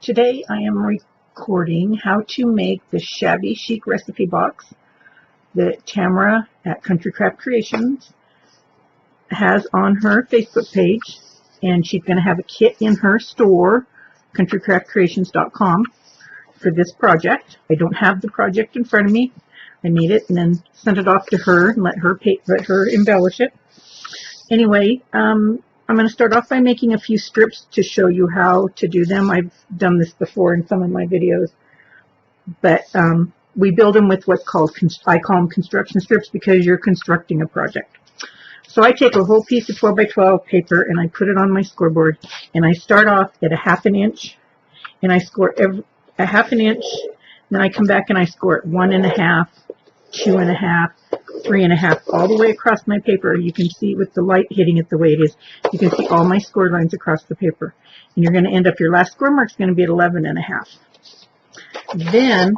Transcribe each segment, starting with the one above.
Today I am recording how to make the Shabby Chic recipe box that Tamara at Country Craft Creations has on her Facebook page, and she's going to have a kit in her store, countrycraftcreations.com, for this project. I don't have the project in front of me. I made it and then sent it off to her and let her embellish it. Anyway, I'm going to start off by making a few strips to show you how to do them. I've done this before in some of my videos, but we build them with what's called, I call them construction strips, because you're constructing a project. So I take a whole piece of 12 by 12 paper and I put it on my scoreboard, and I start off at a ½ inch, and I score a ½ inch, then I come back and I score it 1.5, 2.5, 3.5, all the way across my paper. You can see with the light hitting it the way it is, you can see all my score lines across the paper. And you're going to end up, your last score mark is going to be at 11.5. Then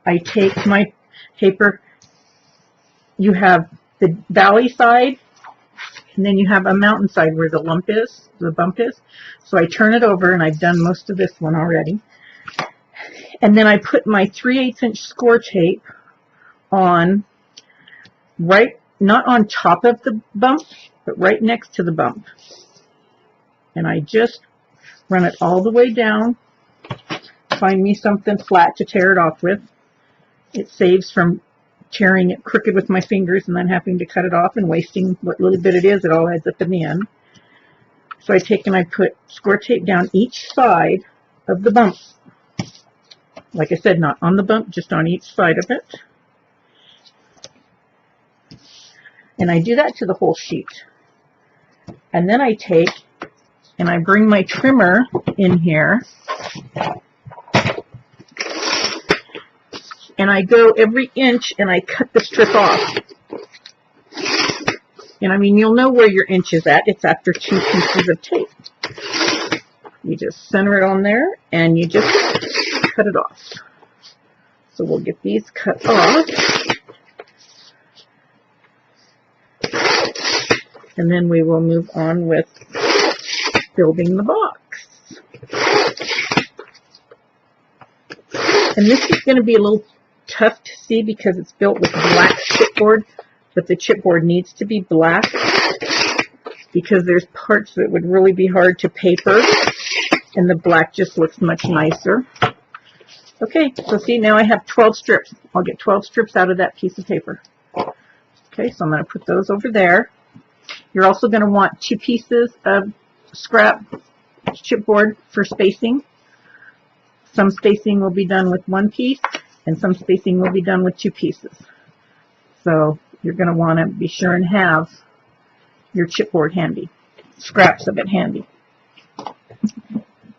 I take my paper, you have the valley side, and then you have a mountain side where the bump is. So I turn it over, and I've done most of this one already. And then I put my 3/8 inch score tape on, not on top of the bump, but right next to the bump. And I just run it all the way down. Find me something flat to tear it off with. It saves from tearing it crooked with my fingers and then having to cut it off and wasting what little bit it is. It all adds up in the end. So I take and I put score tape down each side of the bump. Like I said, not on the bump, just on each side of it. And I do that to the whole sheet. And then I take and I bring my trimmer in here, and I go every inch and I cut the strip off. And I mean, you'll know where your inch is at. It's after 2 pieces of tape. You just center it on there and you just cut it off. So we'll get these cut off. And then we will move on with building the box. And this is going to be a little tough to see because it's built with black chipboard, but the chipboard needs to be black because there's parts that would really be hard to paper, and the black just looks much nicer. Okay, so see, now I have 12 strips. I'll get 12 strips out of that piece of paper. Okay, so I'm going to put those over there. You're also going to want 2 pieces of scrap chipboard for spacing. Some spacing will be done with 1 piece, and some spacing will be done with 2 pieces. So you're going to want to be sure and have your chipboard handy, scraps of it handy.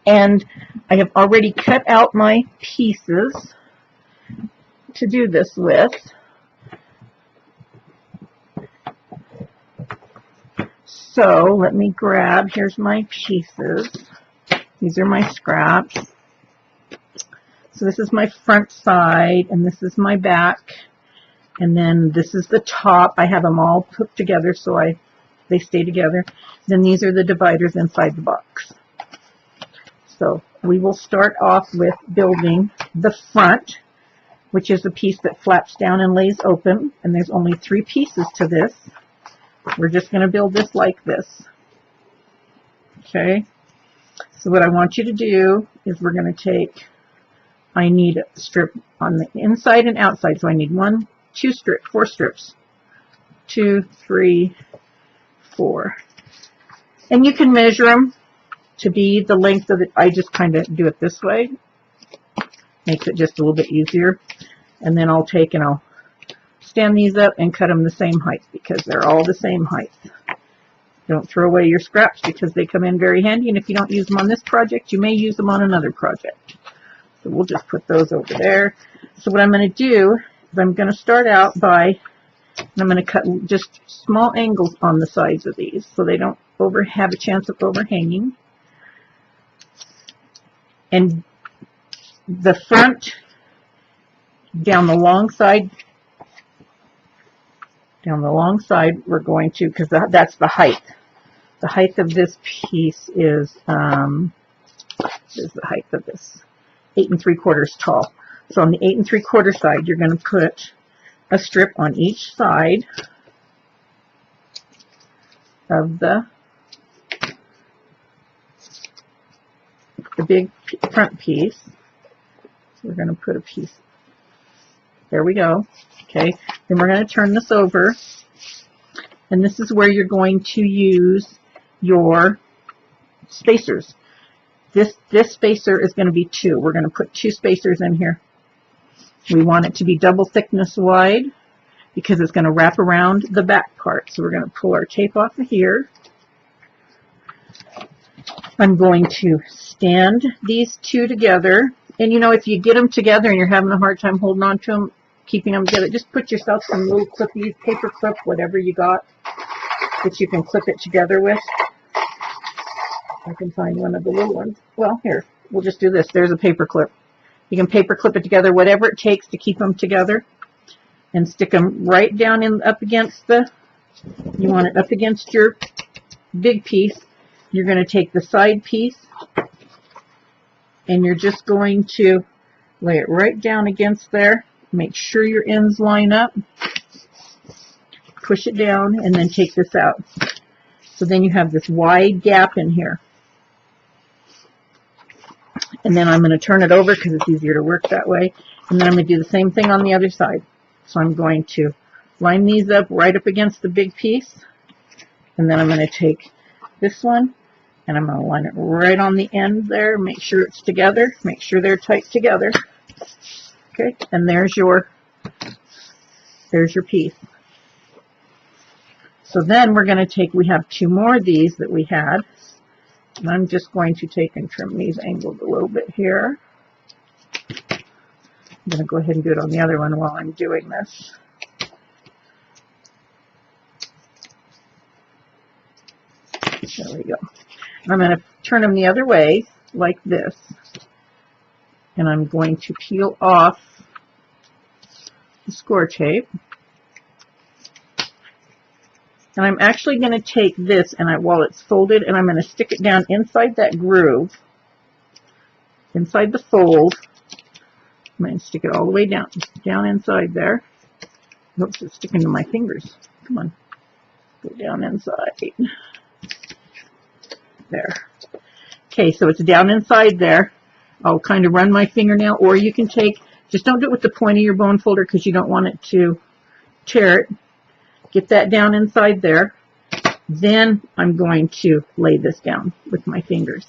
And I have already cut out my pieces to do this with. So let me grab, here's my pieces. These are my scraps. So this is my front side, and this is my back, and then this is the top. I have them all put together so they stay together. Then these are the dividers inside the box. So we will start off with building the front, which is the piece that flaps down and lays open, and there's only 3 pieces to this. We're just going to build this like this. Okay, so what I want you to do is we're going to take, I need a strip on the inside and outside, so I need 1, 2 strips, 4 strips. 2, 3, 4. And you can measure them to be the length of it. I just kind of do it this way. Makes it just a little bit easier. And then I'll take and I'll stand these up and cut them the same height because they're all the same height. Don't throw away your scraps because they come in very handy, and if you don't use them on this project, you may use them on another project. So we'll just put those over there. So what I'm going to do is I'm going to start out by, I'm going to cut just small angles on the sides of these so they don't have a chance of overhanging. And the front, down the long side, we're going to, because that's the height. The height of this piece is is the height of this. 8 3/4 tall. So on the 8 3/4 side, you're going to put a strip on each side of the big front piece. So we're going to put a piece. There we go. Okay. Then we're going to turn this over. And this is where you're going to use your spacers. This spacer is going to be 2. We're going to put 2 spacers in here. We want it to be double thickness wide because it's going to wrap around the back part. So we're going to pull our tape off of here. I'm going to stand these 2 together. And you know, if you get them together and you're having a hard time holding on to them, keeping them together, just put yourself some little clippies, paper clip, whatever you got that you can clip it together with. I can find one of the little ones. Well, here, we'll just do this. There's a paper clip. You can paper clip it together, whatever it takes to keep them together, and stick them right down in up against the, you want it up against your big piece. You're going to take the side piece and you're just going to lay it right down against there. Make sure your ends line up. Push it down and then take this out. So then you have this wide gap in here. And then I'm going to turn it over because it's easier to work that way. And then I'm going to do the same thing on the other side. So I'm going to line these up right up against the big piece. And then I'm going to take this one and I'm going to line it right on the end there. Make sure it's together. Make sure they're tight together. Okay, and there's your piece. So then we're going to take, we have 2 more of these that we had. And I'm just going to take and trim these angles a little bit here. I'm going to go ahead and do it on the other one while I'm doing this. There we go. I'm going to turn them the other way like this. And I'm going to peel off the score tape. And I'm actually going to take this and while it's folded, and I'm going to stick it down inside that groove, inside the fold. I'm going to stick it all the way down inside there. Oops, it's sticking to my fingers. Come on. Go down inside. There. Okay, so it's down inside there. I'll kind of run my fingernail, or you can take, just don't do it with the point of your bone folder because you don't want it to tear it. Get that down inside there. Then I'm going to lay this down with my fingers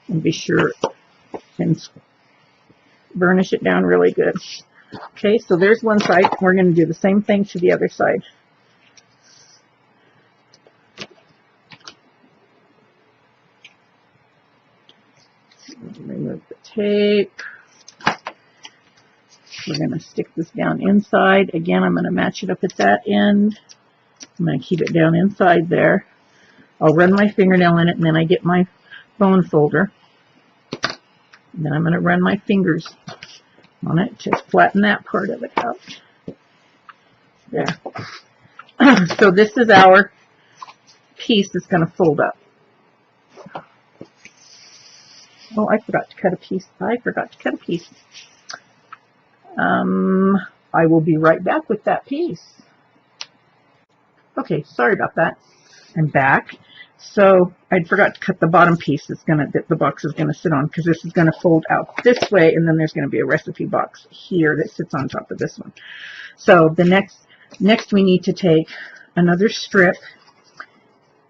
and be sure and burnish it down really good. Okay, so there's one side. We're going to do the same thing to the other side. Remove the tape. We're going to stick this down inside. Again, I'm going to match it up at that end. I'm going to keep it down inside there. I'll run my fingernail in it, and then I get my bone folder. And then I'm going to run my fingers on it to flatten that part of it out. There. So this is our piece that's going to fold up. Oh, I forgot to cut a piece. I will be right back with that piece. Okay, sorry about that. I'm back. So I forgot to cut the bottom piece that the box is going to sit on, because this is going to fold out this way, and then there's going to be a recipe box here that sits on top of this one. So the next we need to take another strip,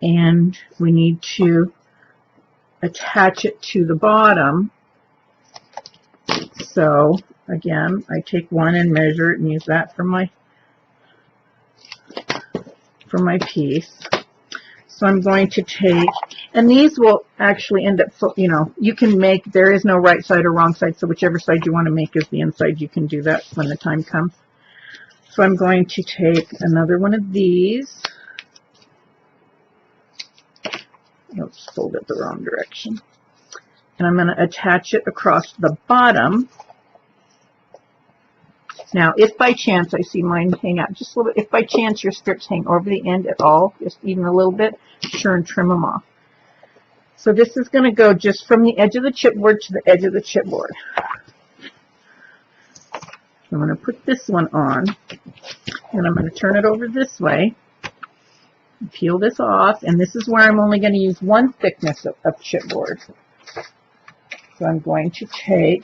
and we need to attach it to the bottom. So again, I take one and measure it and use that for my piece. So I'm going to take, and these will actually end up, you can make, there is no right side or wrong side, so whichever side you want to make is the inside. You can do that when the time comes. So I'm going to take another one of these. Oops, fold it the wrong direction. And I'm going to attach it across the bottom. Now, if by chance, I see mine hang out just a little bit, if by chance your strips hang over the end at all, just even a little bit, be sure and trim them off. So this is going to go just from the edge of the chipboard to the edge of the chipboard. I'm going to put this one on, and I'm going to turn it over this way, peel this off, and this is where I'm only going to use one thickness of chipboard. So I'm going to take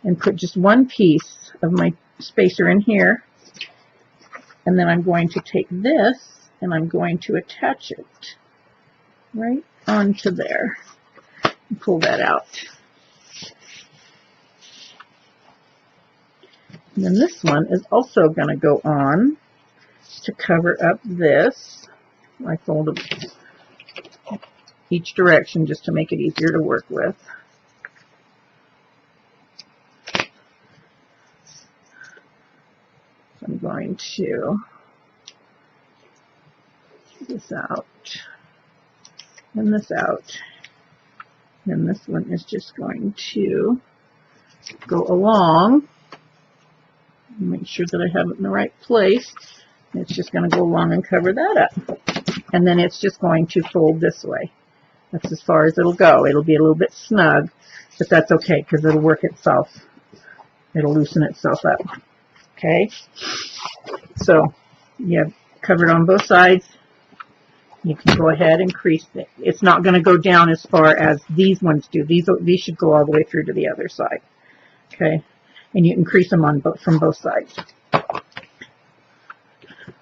and put just one piece of my spacer in here, and then I'm going to take this and I'm going to attach it right onto there and pull that out. And then this one is also going to go on to cover up this. I fold it each direction just to make it easier to work with. So I'm going to get this out and this out. And this one is just going to go along. Make sure that I have it in the right place. It's just going to go along and cover that up. And then it's just going to fold this way. That's as far as it'll go. It'll be a little bit snug, but that's okay because it'll work itself. It'll loosen itself up. Okay? So you have covered on both sides. You can go ahead and crease it. It's not going to go down as far as these ones do. These should go all the way through to the other side. Okay? And you can crease them on from both sides.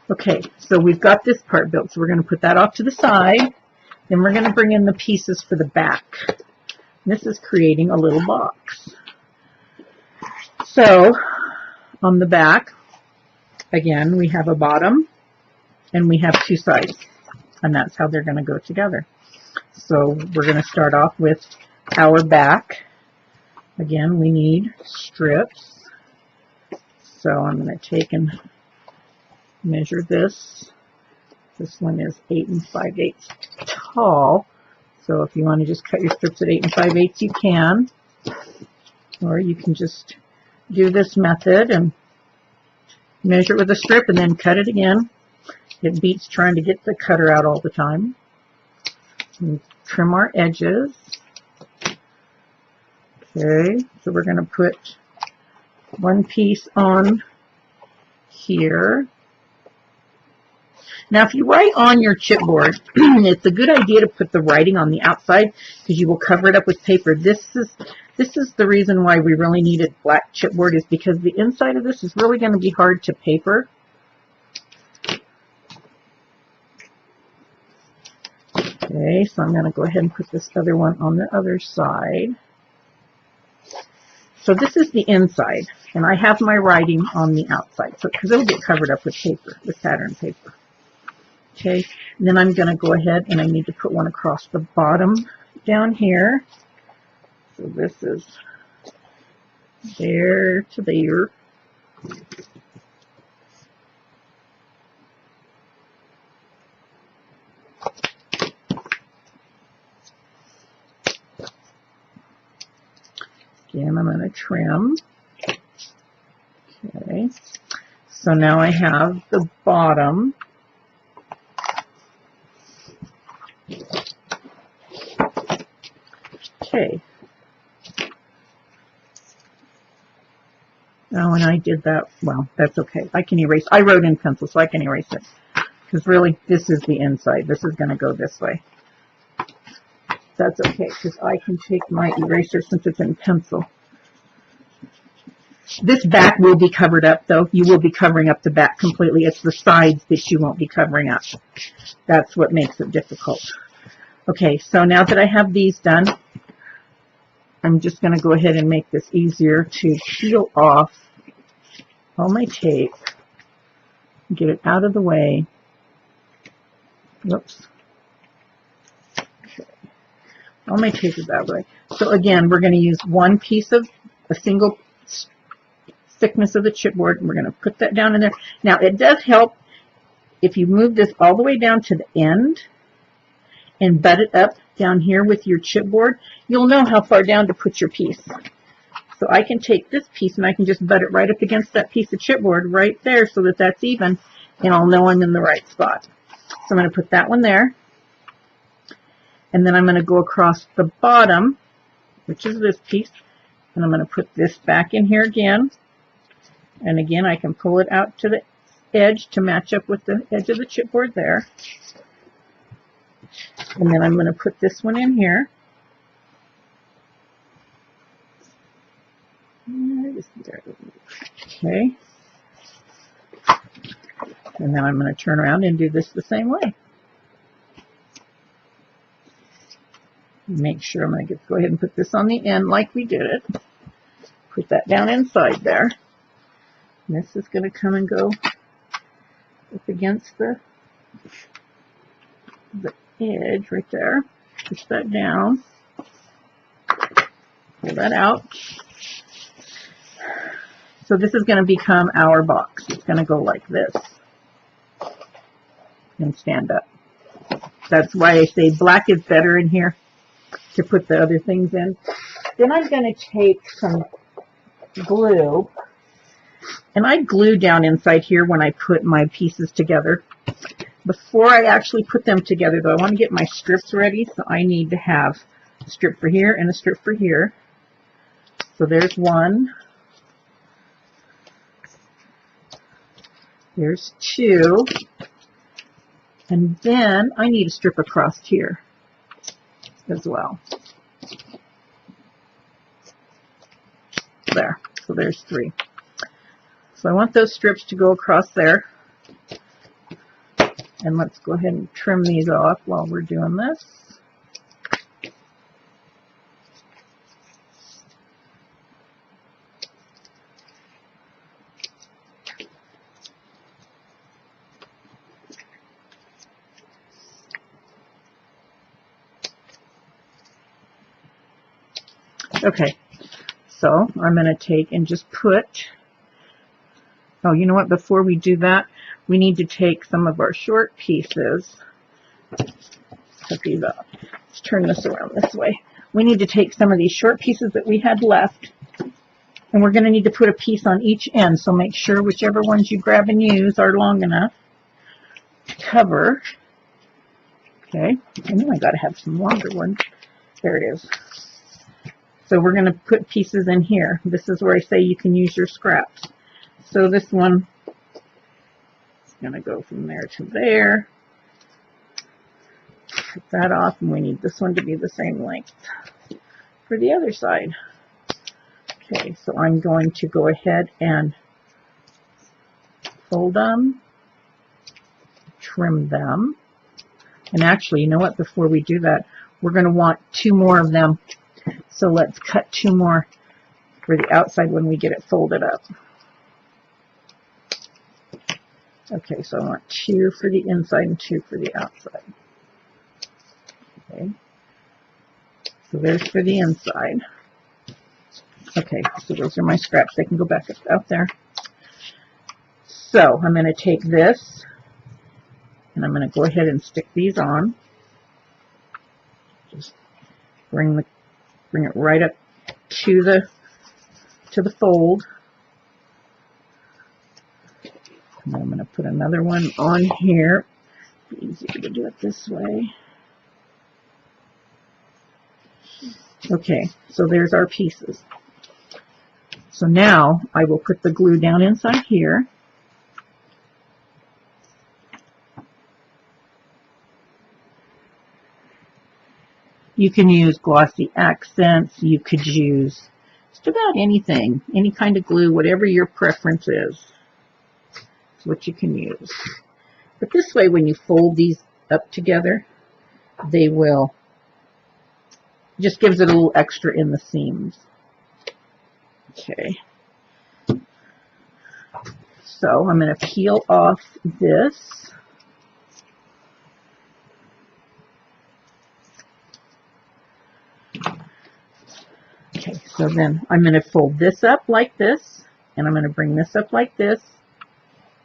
Okay, so we've got this part built, so we're going to put that off to the side. Then we're going to bring in the pieces for the back. This is creating a little box. So on the back, again, we have a bottom and we have two sides, and that's how they're going to go together. So we're going to start off with our back. Again, we need strips. So I'm going to take and measure this. This one is 8 5/8 tall. So if you want to just cut your strips at 8 5/8, you can. Or you can just do this method and measure it with a strip and then cut it again. It beats trying to get the cutter out all the time. And trim our edges. Okay, so we're going to put one piece on here. Now, if you write on your chipboard, it's a good idea to put the writing on the outside because you will cover it up with paper. This is the reason why we really needed black chipboard, is because the inside of this is really going to be hard to paper. Okay, so I'm going to go ahead and put this other one on the other side. So this is the inside, and I have my writing on the outside, so because it'll get covered up with paper, with pattern paper. Okay, and then I'm going to go ahead and I need to put one across the bottom down here. So this is there to there. Again, I'm going to trim. Okay, so now I have the bottom. Okay. Now, when I did that, well, that's okay. I can erase. I wrote in pencil, so I can erase it. Because really, this is the inside. This is going to go this way. That's okay, because I can take my eraser since it's in pencil. This back will be covered up, though. You will be covering up the back completely. It's the sides that you won't be covering up. That's what makes it difficult. Okay, so now that I have these done, I'm just going to go ahead and make this easier to peel off all my tape. Get it out of the way. Whoops. All my tape is out of the way. So again, we're going to use one piece of a single thickness of the chipboard, and we're going to put that down in there. Now, it does help if you move this all the way down to the end and butt it up down here with your chipboard. You'll know how far down to put your piece. So I can take this piece and I can just butt it right up against that piece of chipboard right there so that that's even, and I'll know I'm in the right spot. So I'm going to put that one there. And then I'm going to go across the bottom, which is this piece, and I'm going to put this back in here again. And again, I can pull it out to the edge to match up with the edge of the chipboard there. And then I'm going to put this one in here. Okay. And then I'm going to turn around and do this the same way. Make sure I'm going to go ahead and put this on the end like we did it. Put that down inside there. And this is going to come and go up against the edge right there. Push that down. Pull that out. So this is going to become our box. It's going to go like this and stand up. That's why I say black is better in here to put the other things in. Then I'm going to take some glue, and I glue down inside here when I put my pieces together. Before I actually put them together, though, I want to get my strips ready, so I need to have a strip for here and a strip for here. So there's one. There's two. And then I need a strip across here as well. There. So there's three. So I want those strips to go across there. And let's go ahead and trim these off while we're doing this. Okay, so I'm going to take and just put, oh, you know what, before we do that, we need to take some of our short pieces, cut these up. Let's turn this around this way. We need to take some of these short pieces that we had left, and we're going to need to put a piece on each end, so make sure whichever ones you grab and use are long enough to cover. Okay, I know I got to have some longer ones. There it is. So we're going to put pieces in here. This is where I say you can use your scraps. So this one is going to go from there to there. Cut that off, and we need this one to be the same length for the other side. Okay, so I'm going to go ahead and fold them, trim them. And actually, you know what, before we do that, we're going to want two more of them. So let's cut two more for the outside when we get it folded up. Okay, so I want two for the inside and two for the outside. Okay, so there's for the inside. Okay, so those are my scraps. They can go back out there. So I'm going to take this, and I'm going to go ahead and stick these on. Just bring it right up to the fold. And I'm going to put another one on here. It's easier to do it this way. Okay, so there's our pieces. So now I will put the glue down inside here. You can use glossy accents. You could use just about anything, any kind of glue, whatever your preference is. It's what you can use. But this way, when you fold these up together, they will, just gives it a little extra in the seams. Okay. So I'm going to peel off this. Okay, so then I'm going to fold this up like this, and I'm going to bring this up like this,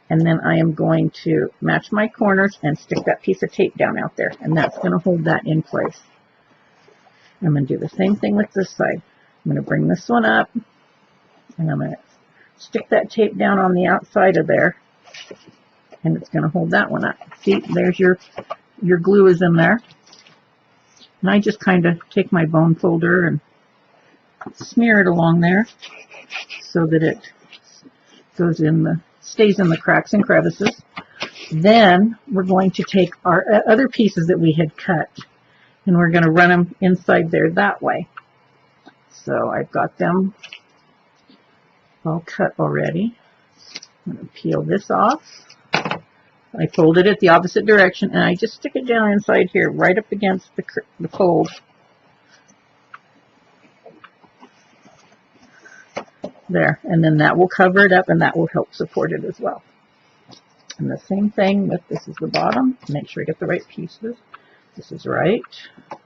and then I am going to match my corners and stick that piece of tape down out there, and that's going to hold that in place. I'm going to do the same thing with this side. I'm going to bring this one up, and I'm going to stick that tape down on the outside of there, and it's going to hold that one up. See, there's your glue is in there. And I just kind of take my bone folder and smear it along there so that it goes in the, stays in the cracks and crevices. Then we're going to take our other pieces that we had cut and we're going to run them inside there that way. So I've got them all cut already. I'm going to peel this off. I folded it the opposite direction and I just stick it down inside here right up against the fold. There, and then that will cover it up and that will help support it as well. And the same thing with, this is the bottom. Make sure I get the right pieces. This is right. So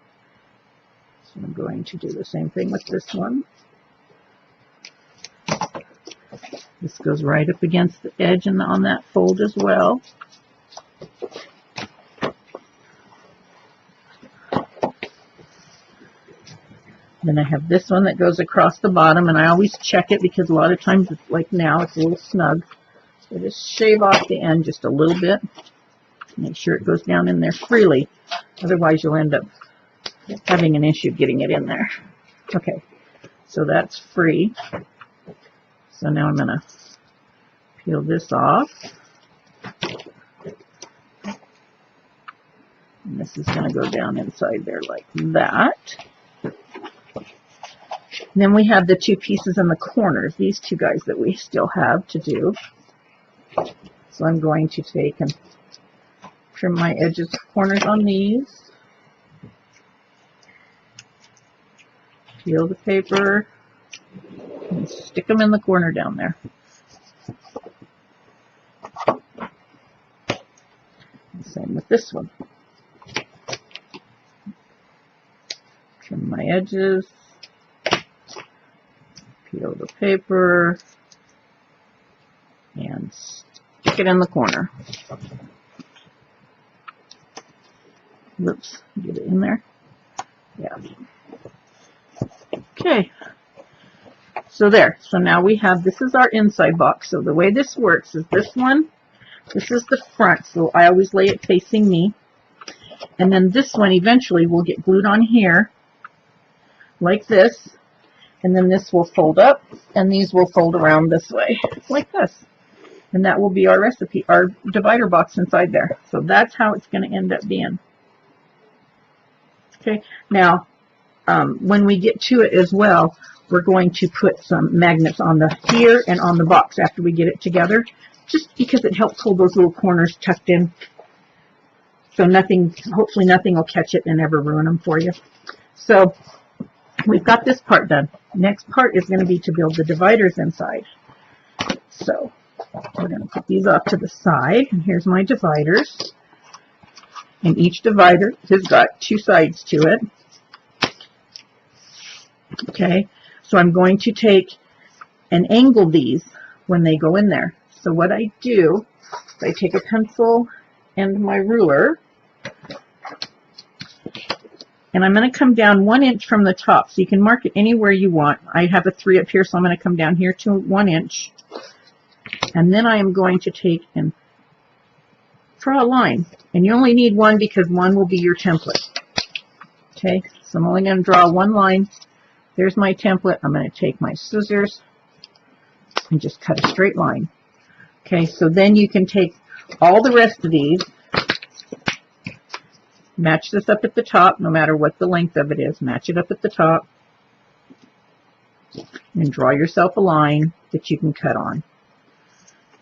I'm going to do the same thing with this one. This goes right up against the edge and on that fold as well. Then I have this one that goes across the bottom, and I always check it because a lot of times, it's like now, it's a little snug. So just shave off the end just a little bit. Make sure it goes down in there freely. Otherwise, you'll end up having an issue getting it in there. Okay, so that's free. So now I'm going to peel this off. And this is going to go down inside there like that. And then we have the two pieces in the corners, these two guys that we still have to do. So I'm going to take and trim my edges, corners on these. Peel the paper and stick them in the corner down there. Same with this one. Trim my edges. Peel the paper and stick it in the corner. Whoops, get it in there. Yeah. Okay. So there. So now we have, this is our inside box. So the way this works is this one, this is the front. So I always lay it facing me. And then this one eventually will get glued on here like this. And then this will fold up, and these will fold around this way, like this. And that will be our recipe, our divider box inside there. So that's how it's going to end up being. Okay, now, when we get to it as well, we're going to put some magnets on the here and on the box after we get it together, just because it helps hold those little corners tucked in. So nothing, hopefully nothing will catch it and ever ruin them for you. So we've got this part done. Next part is going to be to build the dividers inside. So we're going to put these off to the side. And here's my dividers. And each divider has got two sides to it. Okay, so I'm going to take and angle these when they go in there. So what I do is I take a pencil and my ruler, and I'm going to come down 1 inch from the top. So you can mark it anywhere you want. I have a 3 up here, so I'm going to come down here to 1 inch. And then I am going to take and draw a line. And you only need one because one will be your template. Okay, so I'm only going to draw one line. There's my template. I'm going to take my scissors and just cut a straight line. Okay, so then you can take all the rest of these, match this up at the top, no matter what the length of it is, match it up at the top, and draw yourself a line that you can cut on.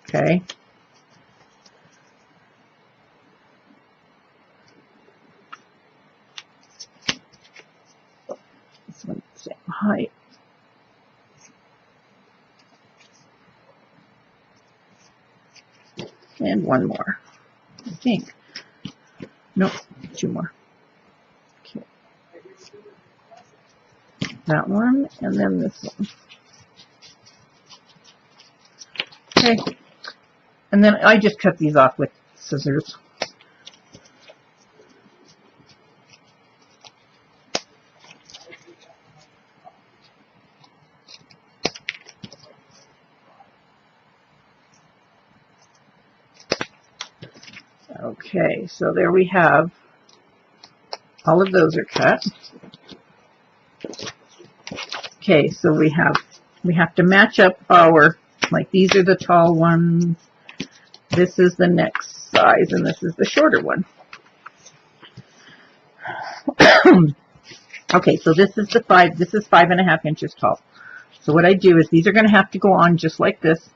Okay. This one's the same height. And one more, I think. Nope, two more. Okay. That one, and then this one. Okay. And then I just cut these off with scissors. Okay, so there we have all of those are cut. Okay, so we have to match up our, like these are the tall ones, this is the next size, and this is the shorter one. Okay, so this is 5.5 inches tall. So what I do is these are going to have to go on just like this.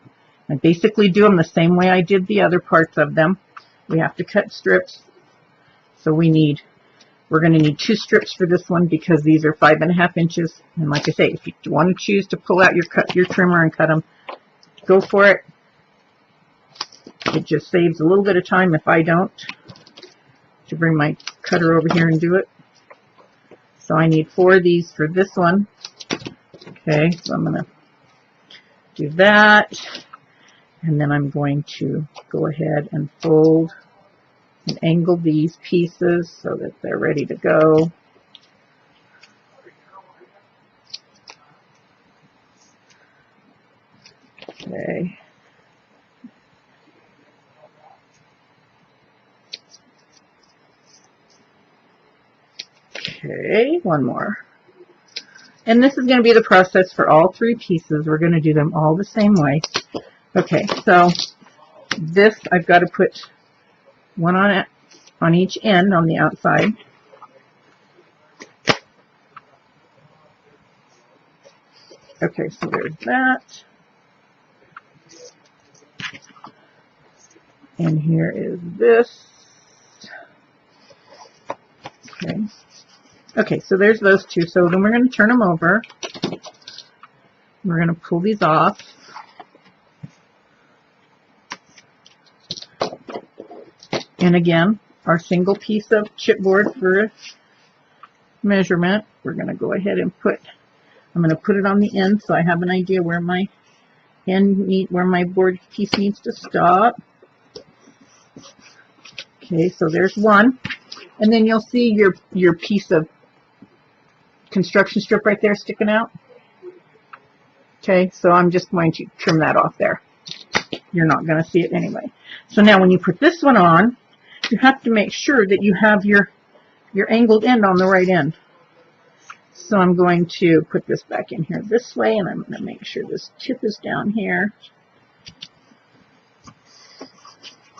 I basically do them the same way I did the other parts of them. We have to cut strips. So we're going to need 2 strips for this one because these are 5.5 inches. And like I say, if you want to choose to pull out your trimmer and cut them, go for it. It just saves a little bit of time if I don't, to bring my cutter over here and do it. So I need 4 of these for this one. Okay, so I'm going to do that. And then I'm going to go ahead and fold and angle these pieces so that they're ready to go. Okay. Okay, one more. And this is going to be the process for all 3 pieces. We're going to do them all the same way. Okay, so this I've got to put one on each end on the outside. Okay, so there's that. And here is this. Okay. Okay, so there's those 2. So then we're going to turn them over. We're going to pull these off. And again, our single piece of chipboard for measurement, we're going to go ahead and I'm going to put it on the end so I have an idea where my where my board piece needs to stop. Okay, so there's one. And then you'll see your piece of construction strip right there sticking out. Okay, so I'm just going to trim that off there. You're not going to see it anyway. So now when you put this one on, you have to make sure that you have your angled end on the right end. So I'm going to put this back in here this way, and I'm going to make sure this tip is down here.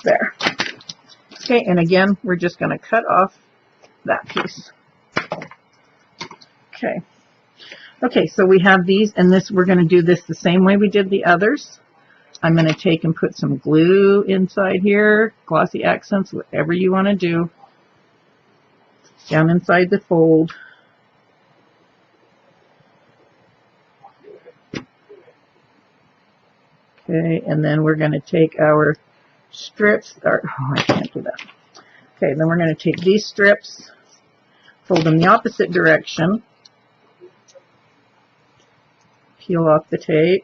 There. Okay, and again, we're just going to cut off that piece. Okay. Okay, so we have these, and we're going to do this the same way we did the others. I'm going to take and put some glue inside here, glossy accents, whatever you want to do, down inside the fold. Okay, and then we're going to take our strips, oh, I can't do that. Okay, then we're going to take these strips, fold them the opposite direction, peel off the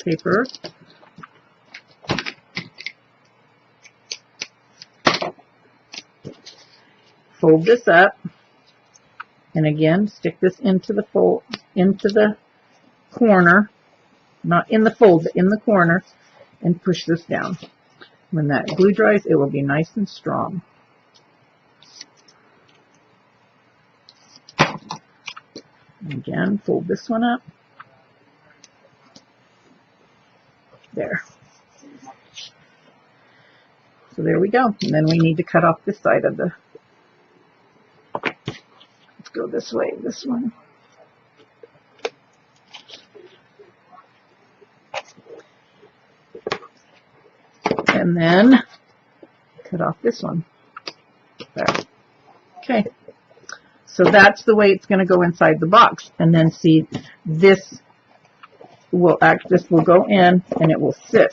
paper, fold this up, and again, stick this into the corner, not in the fold, but in the corner, and push this down. When that glue dries, it will be nice and strong. Again, fold this one up. There. So there we go. And then we need to cut off this side of the, let's go this way, this one. And then cut off this one. There. Okay. So that's the way it's going to go inside the box. And then see, this will go in and it will sit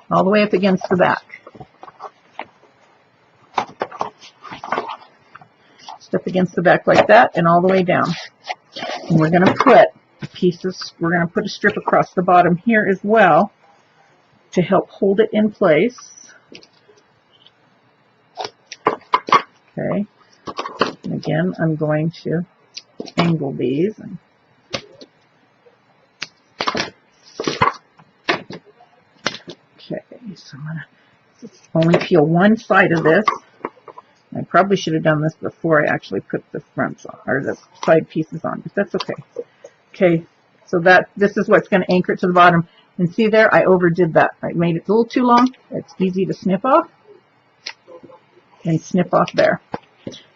all the way up against the back. Up against the back like that and all the way down. And we're going to put we're going to put a strip across the bottom here as well to help hold it in place. Okay. And again, I'm going to angle these. Okay, so I'm going to only peel one side of this. I probably should have done this before I actually put the fronts on, or the side pieces on, but that's okay. Okay, so this is what's going to anchor it to the bottom. And see there, I overdid that. I made it a little too long. It's easy to snip off. And snip off there.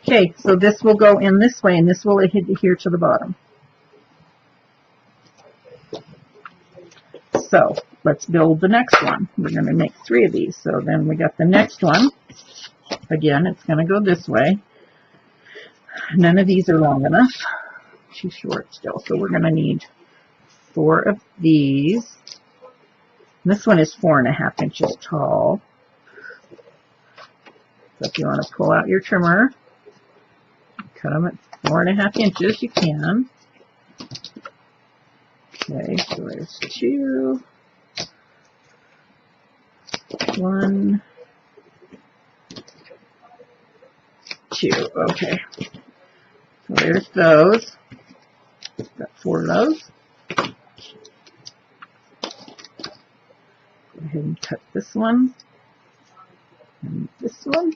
Okay, so this will go in this way, and this will adhere to the bottom. So let's build the next one. We're going to make 3 of these. So then we got the next one. Again, it's going to go this way. None of these are long enough. Too short still. So we're going to need 4 of these. This one is 4.5 inches tall. So if you want to pull out your trimmer, cut them at 4.5 inches, you can. Okay, so there's 2. 1, 2. Okay. So there's those. Got 4 of those. Go ahead and cut this one. And this one.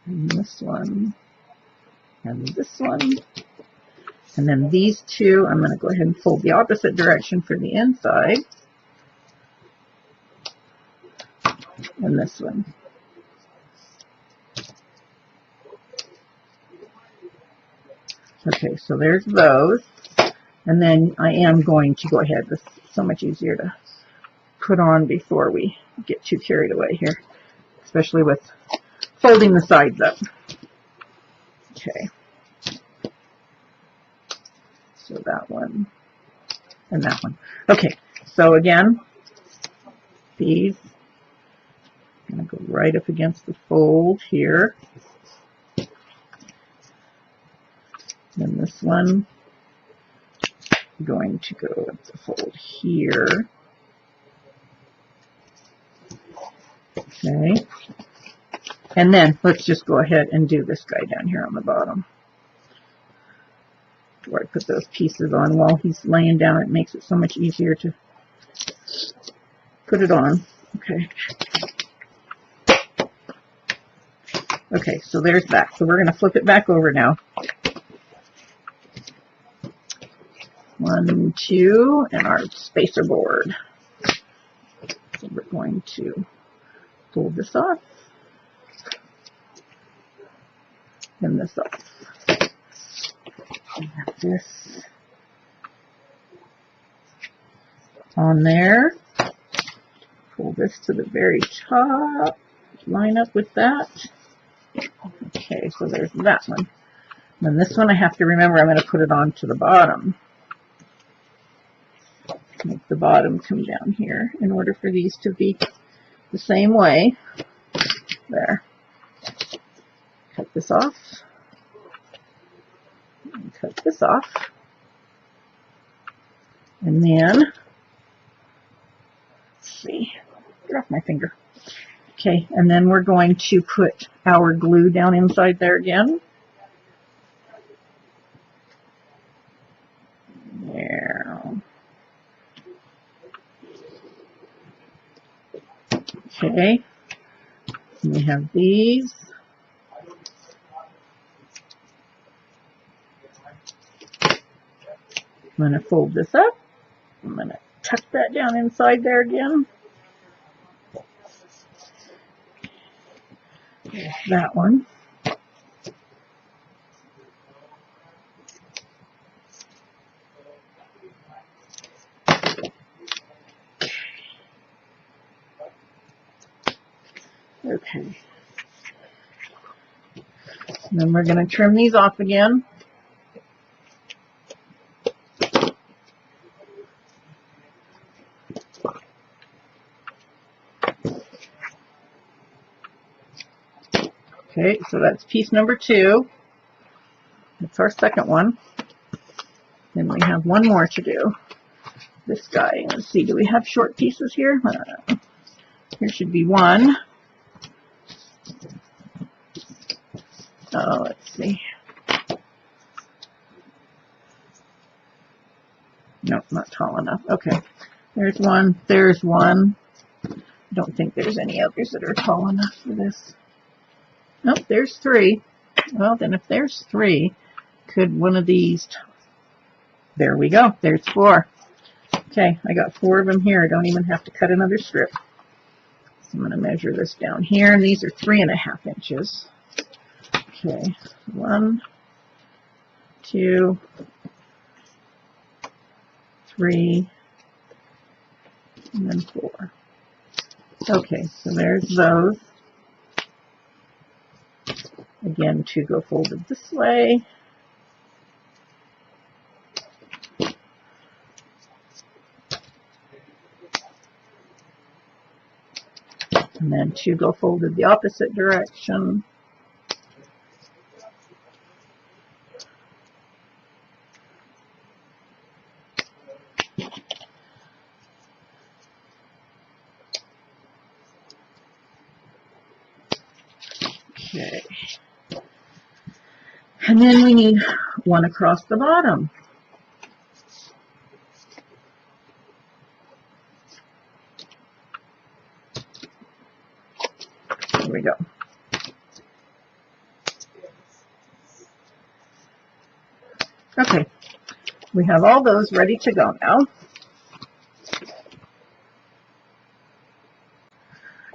And this one. And this one. And then these 2, I'm going to go ahead and fold the opposite direction for the inside. And this one. Okay, so there's those. And then I am going to go ahead. This is so much easier to put on before we get too carried away here, especially with folding the sides up. Okay. So that one and that one. Okay, so again, these I'm going to go right up against the fold here. Then this one, I'm going to go up the fold here. Okay. And then let's just go ahead and do this guy down here on the bottom. Where I put those pieces on while he's laying down, it makes it so much easier to put it on. Okay. Okay, so there's that. So we're going to flip it back over now. 1, 2, and our spacer board. So we're going to fold this off and this off. And have this on there. Pull this to the very top. Line up with that. Okay, so there's that one. And then this one I have to remember I'm going to put it on to the bottom. Make the bottom come down here in order for these to be the same way. There. Cut this off. And cut this off. And then, let's see, get off my finger. Okay, and then we're going to put our glue down inside there again. There. Okay, and we have these. I'm going to fold this up. I'm going to tuck that down inside there again. There's that one. Okay. And then we're going to trim these off again. Okay, so that's piece number 2. That's our second one. Then we have one more to do. This guy. Let's see, do we have short pieces here? I don't know. Here should be one. Oh, let's see. Nope, not tall enough. Okay, there's one. There's one. don't think there's any others that are tall enough for this. Nope, there's 3. Well, then if there's 3, could one of these... There we go. There's 4. Okay, I got 4 of them here. I don't even have to cut another strip. So I'm going to measure this down here, and these are 3.5 inches. Okay, 1, 2, 3, and then 4. Okay, so there's those. Again, 2 go folded this way. And then 2 go folded the opposite direction. Okay. And then we need 1 across the bottom. There we go. Okay, we have all those ready to go now.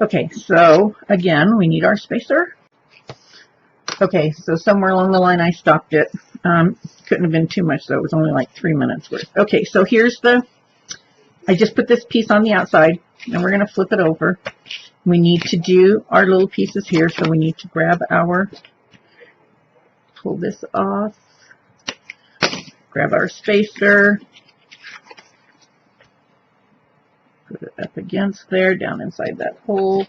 Okay, so again, we need our spacer. Okay, so somewhere along the line I stopped it. Couldn't have been too much though, it was only like 3 minutes worth. Okay, so here's I just put this piece on the outside, and we're going to flip it over. We need to do our little pieces here, so we need to grab pull this off, grab our spacer, put it up against there, down inside that hole,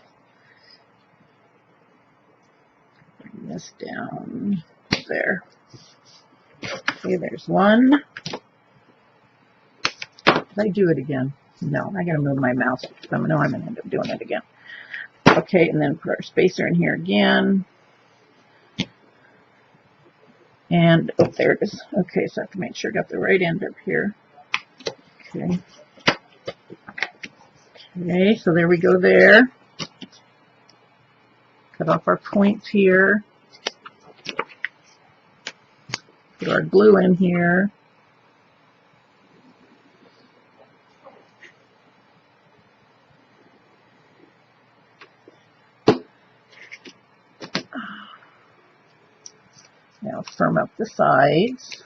bring this down there. Okay, there's 1. Did I do it again? No, I gotta move my mouse because I know I'm gonna end up doing it again. Okay, and then put our spacer in here again. And, oh, there it is. Okay, so I have to make sure I got the right end up here. Okay. Okay, so there we go there. Cut off our points here. Put our glue in here. Now firm up the sides.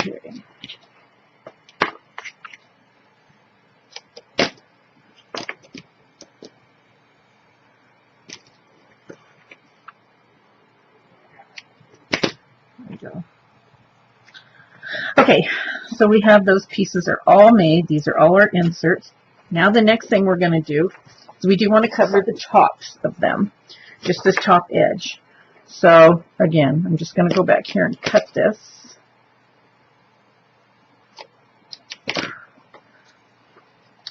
Okay. There we go. Okay, so we have those pieces are all made. These are all our inserts. Now the next thing we're going to do is we do want to cover the tops of them, just this top edge. So again, I'm just going to go back here and cut this.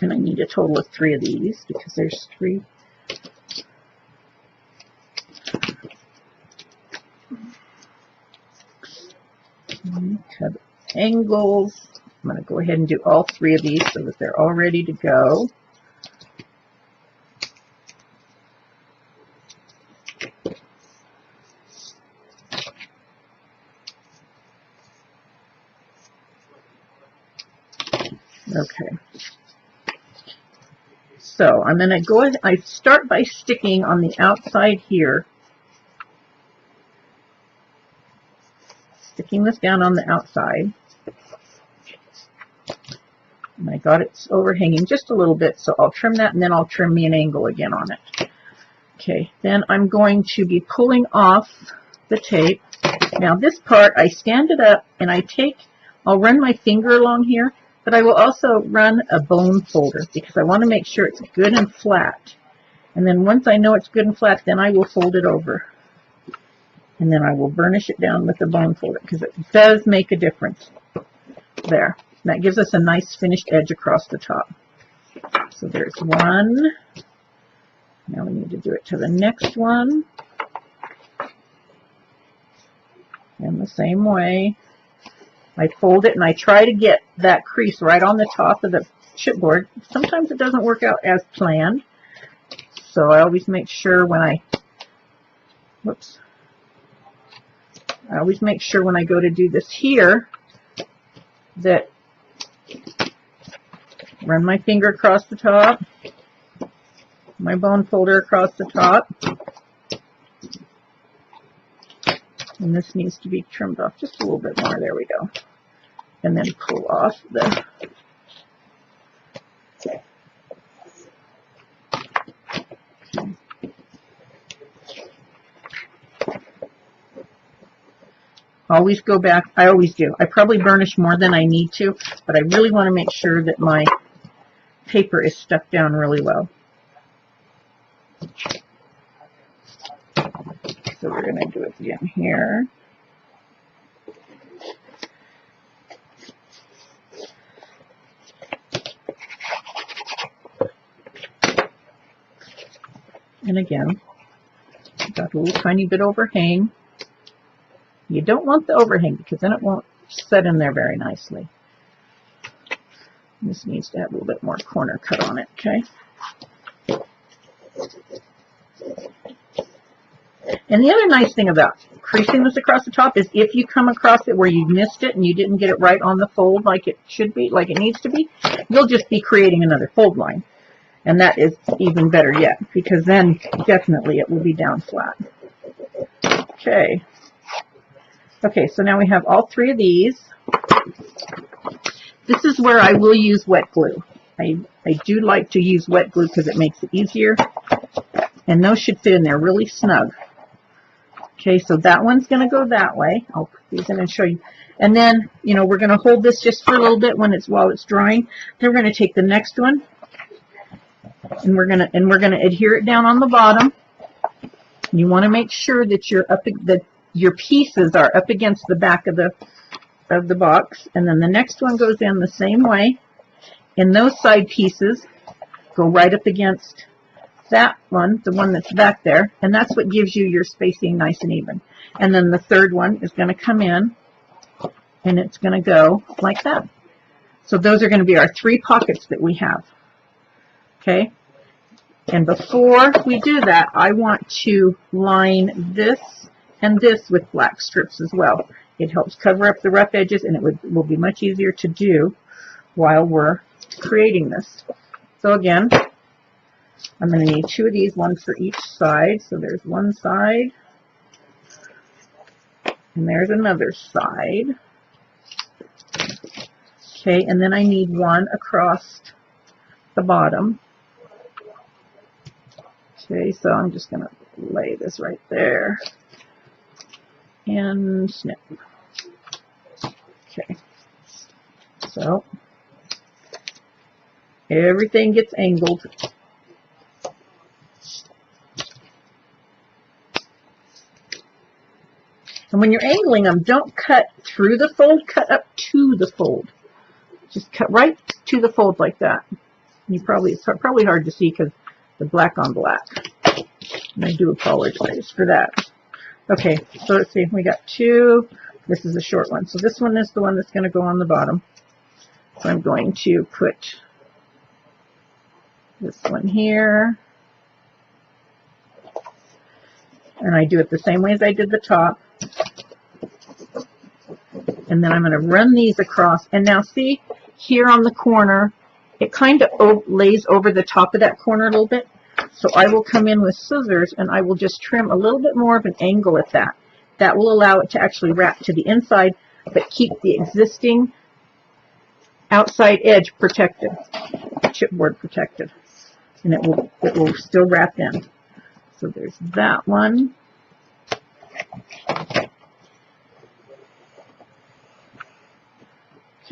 And I need a total of 3 of these because there's 3. Cut angles. I'm going to go ahead and do all 3 of these so that they're all ready to go. Okay. So I'm going to go ahead, I start by sticking on the outside here, sticking this down on the outside, and I got it overhanging just a little bit, so I'll trim that and then I'll trim me an angle again on it. Okay, then I'm going to be pulling off the tape. Now this part, I stand it up and I'll run my finger along here But I will also run a bone folder because I want to make sure it's good and flat. And then once I know it's good and flat, then I will fold it over. And then I will burnish it down with the bone folder because it does make a difference there. And that gives us a nice finished edge across the top. So there's one. Now we need to do it to the next one. And the same way, I fold it and I try to get that crease right on the top of the chipboard. Sometimes it doesn't work out as planned. So I always make sure when I always make sure when I go to do this here that run my finger across the top, my bone folder across the top, and this needs to be trimmed off just a little bit more. There we go. And then pull off the always go back. I always do. I probably burnish more than I need to, but I really want to make sure that my paper is stuck down really well. So we're going to do it again here. And again, got a little tiny bit overhang. You don't want the overhang because then it won't set in there very nicely. This needs to have a little bit more corner cut on it, okay? And the other nice thing about creasing this across the top is if you come across it where you missed it and you didn't get it right on the fold like it should be, like it needs to be, you'll just be creating another fold line. And that is even better yet, because then definitely it will be down flat. Okay. Okay, so now we have all three of these. This is where I will use wet glue. I do like to use wet glue because it makes it easier. And those should fit in there really snug. Okay, so that one's going to go that way. I'll put these in and show you. And then, you know, we're going to hold this just for a little bit while it's drying. Then we're going to take the next one, and we're going to adhere it down on the bottom. You want to make sure that your pieces are up against the back of the box, and then the next one goes in the same way, and those side pieces go right up against that one, the one that's back there, and that's what gives you your spacing nice and even. And then the third one is going to come in, and it's going to go like that. So those are going to be our three pockets that we have. Okay? And before we do that, I want to line this and this with black strips as well. It helps cover up the rough edges, and it will be much easier to do while we're creating this. So again, I'm going to need two of these, one for each side. So there's one side, and there's another side. Okay, and then I need one across the bottom. Okay, so I'm just going to lay this right there and snip. Okay, so everything gets angled. And when you're angling them, don't cut through the fold, cut up to the fold. Just cut right to the fold like that. It's probably hard to see because the black on black. And I do apologize for that. Okay, so let's see. We got two. This is a short one. So this one is the one that's going to go on the bottom. So I'm going to put this one here. And I do it the same way as I did the top. And then I'm going to run these across. And now see, here on the corner, it kind of lays over the top of that corner a little bit. So I will come in with scissors and I will just trim a little bit more of an angle at that. That will allow it to actually wrap to the inside, but keep the existing outside edge protected, chipboard protected. And it will still wrap in. So there's that one.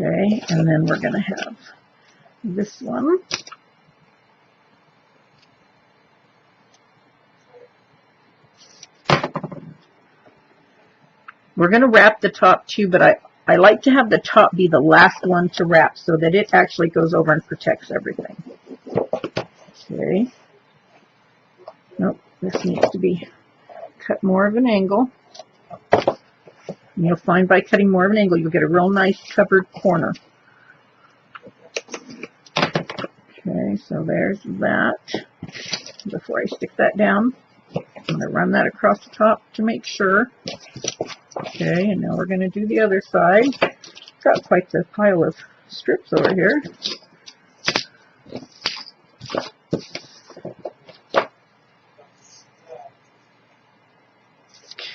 Okay, and then we're going to have this one. We're going to wrap the top too, but I like to have the top be the last one to wrap so that it actually goes over and protects everything. Okay. Nope, this needs to be cut more of an angle. And you'll find by cutting more of an angle, you'll get a real nice covered corner. Okay, so there's that. Before I stick that down, I'm going to run that across the top to make sure. Okay, and now we're going to do the other side. Got quite the pile of strips over here.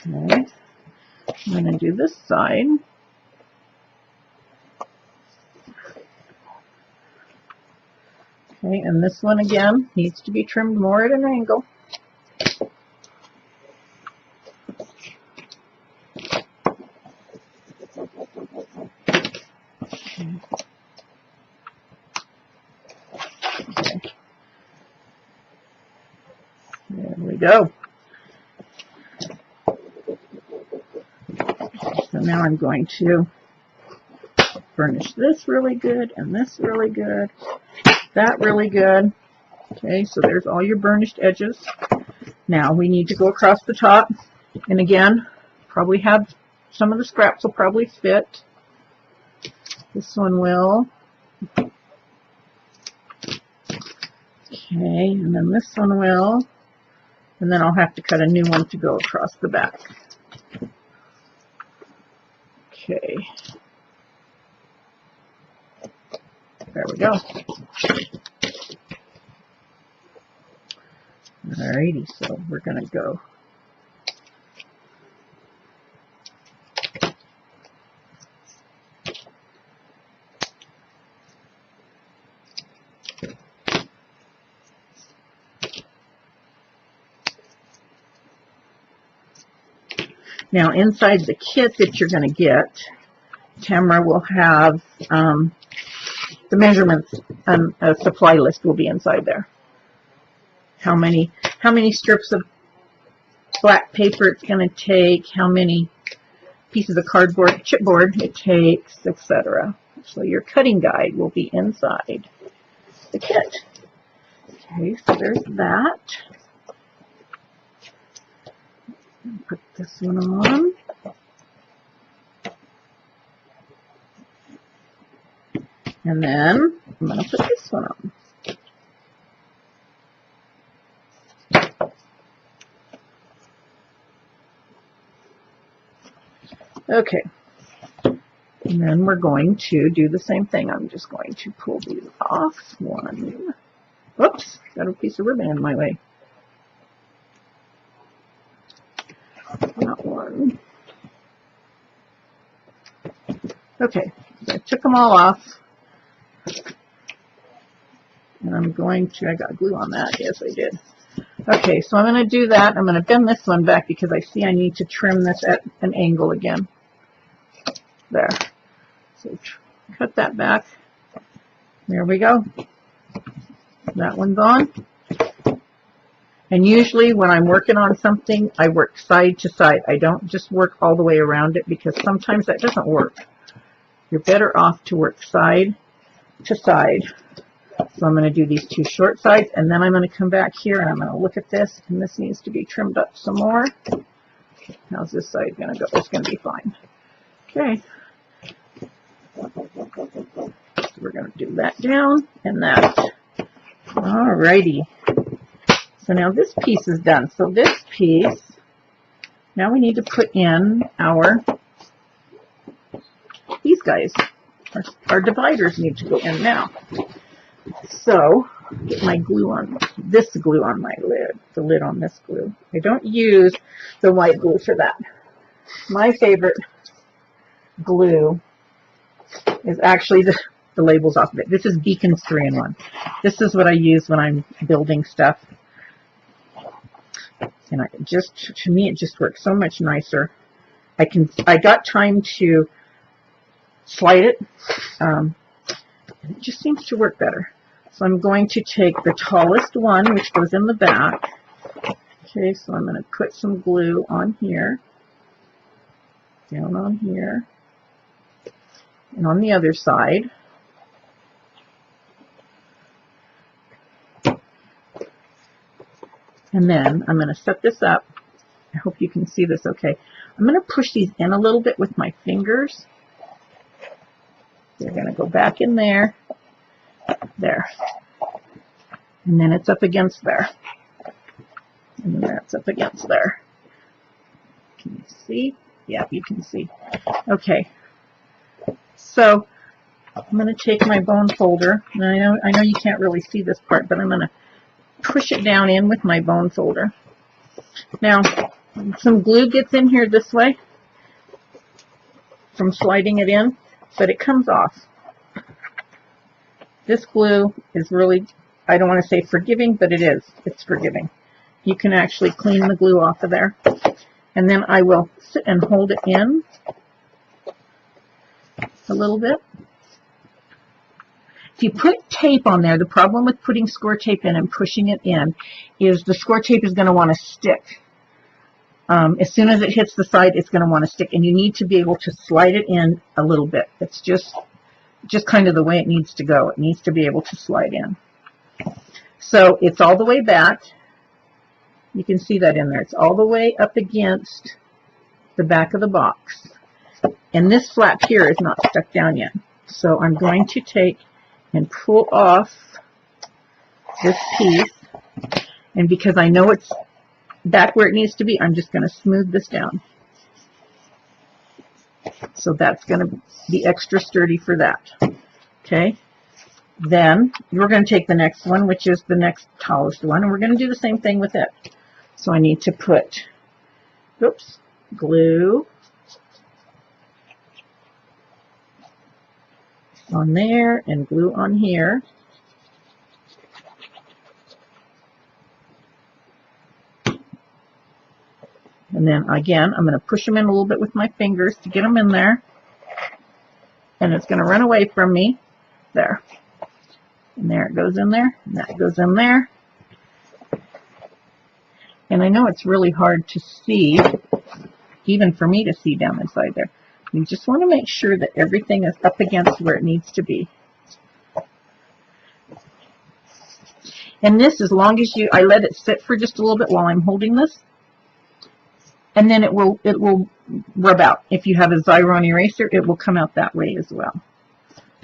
Okay, I'm going to do this side. Okay, and this one again needs to be trimmed more at an angle. Okay. There we go. So now I'm going to burnish this really good and this really good, that really good. Okay, so there's all your burnished edges. Now we need to go across the top, and again, probably have some of the scraps will probably fit. This one will. Okay, and then this one will, and then I'll have to cut a new one to go across the back. Okay. There we go. Alrighty, so we're going to go. Now inside the kit that you're going to get, Tamara will have the measurements, and a supply list will be inside there. How many strips of black paper it's going to take, how many pieces of cardboard, chipboard it takes, etc. So your cutting guide will be inside the kit. Okay, so there's that. Put this one on. And then I'm going to put this one on. Okay. And then we're going to do the same thing. I'm just going to pull these off. One. Whoops, got a piece of ribbon in my way. That one. Okay, I took them all off. And I'm going to, I got glue on that. Yes, I did. Okay, so I'm going to do that. I'm going to bend this one back because I see I need to trim this at an angle again. There. So cut that back. There we go. That one's on. And usually when I'm working on something, I work side to side. I don't just work all the way around it because sometimes that doesn't work. You're better off to work side to side. So I'm going to do these two short sides, and then I'm going to come back here and I'm going to look at this, and this needs to be trimmed up some more. How's this side going to go? It's going to be fine. Okay. So we're going to do that down and that. Alrighty. So now this piece is done. So this piece, now we need to put in these guys. Our dividers need to go in now. So, get my glue on, this glue on my lid, the lid on this glue. I don't use the white glue for that. My favorite glue is actually the labels off of it. This is Beacon's 3-in-1. This is what I use when I'm building stuff. And to me, it just works so much nicer. I got time to slide it. It just seems to work better. So I'm going to take the tallest one, which goes in the back. Okay, so I'm going to put some glue on here, down on here, and on the other side. And then I'm going to set this up. I hope you can see this okay. I'm going to push these in a little bit with my fingers. They're going to go back in there. There. And then it's up against there. And then that's up against there. Can you see? Yeah, you can see. Okay. So I'm going to take my bone folder. And I know you can't really see this part, but I'm going to push it down in with my bone folder. Now, some glue gets in here this way from sliding it in, but it comes off. This glue is really, I don't want to say forgiving, but it is. It's forgiving. You can actually clean the glue off of there. And then I will sit and hold it in a little bit. If you put tape on there, the problem with putting score tape in and pushing it in is the score tape is going to want to stick. As soon as it hits the side, it's going to want to stick, and you need to be able to slide it in a little bit. It's just kind of the way it needs to go. It needs to be able to slide in. So it's all the way back. You can see that in there. It's all the way up against the back of the box. And this flap here is not stuck down yet. So I'm going to take and pull off this piece, and because I know it's back where it needs to be, I'm just going to smooth this down. So that's going to be extra sturdy for that. Okay, then we're going to take the next one, which is the next tallest one, and we're going to do the same thing with it. So I need to put, oops, glue on there and glue on here. And then again, I'm going to push them in a little bit with my fingers to get them in there. And it's going to run away from me. There. And there it goes in there. And that goes in there. And I know it's really hard to see, even for me to see down inside there. You just want to make sure that everything is up against where it needs to be. And this, as long as I let it sit for just a little bit while I'm holding this, and then it will rub out. If you have a Xyron eraser, it will come out that way as well.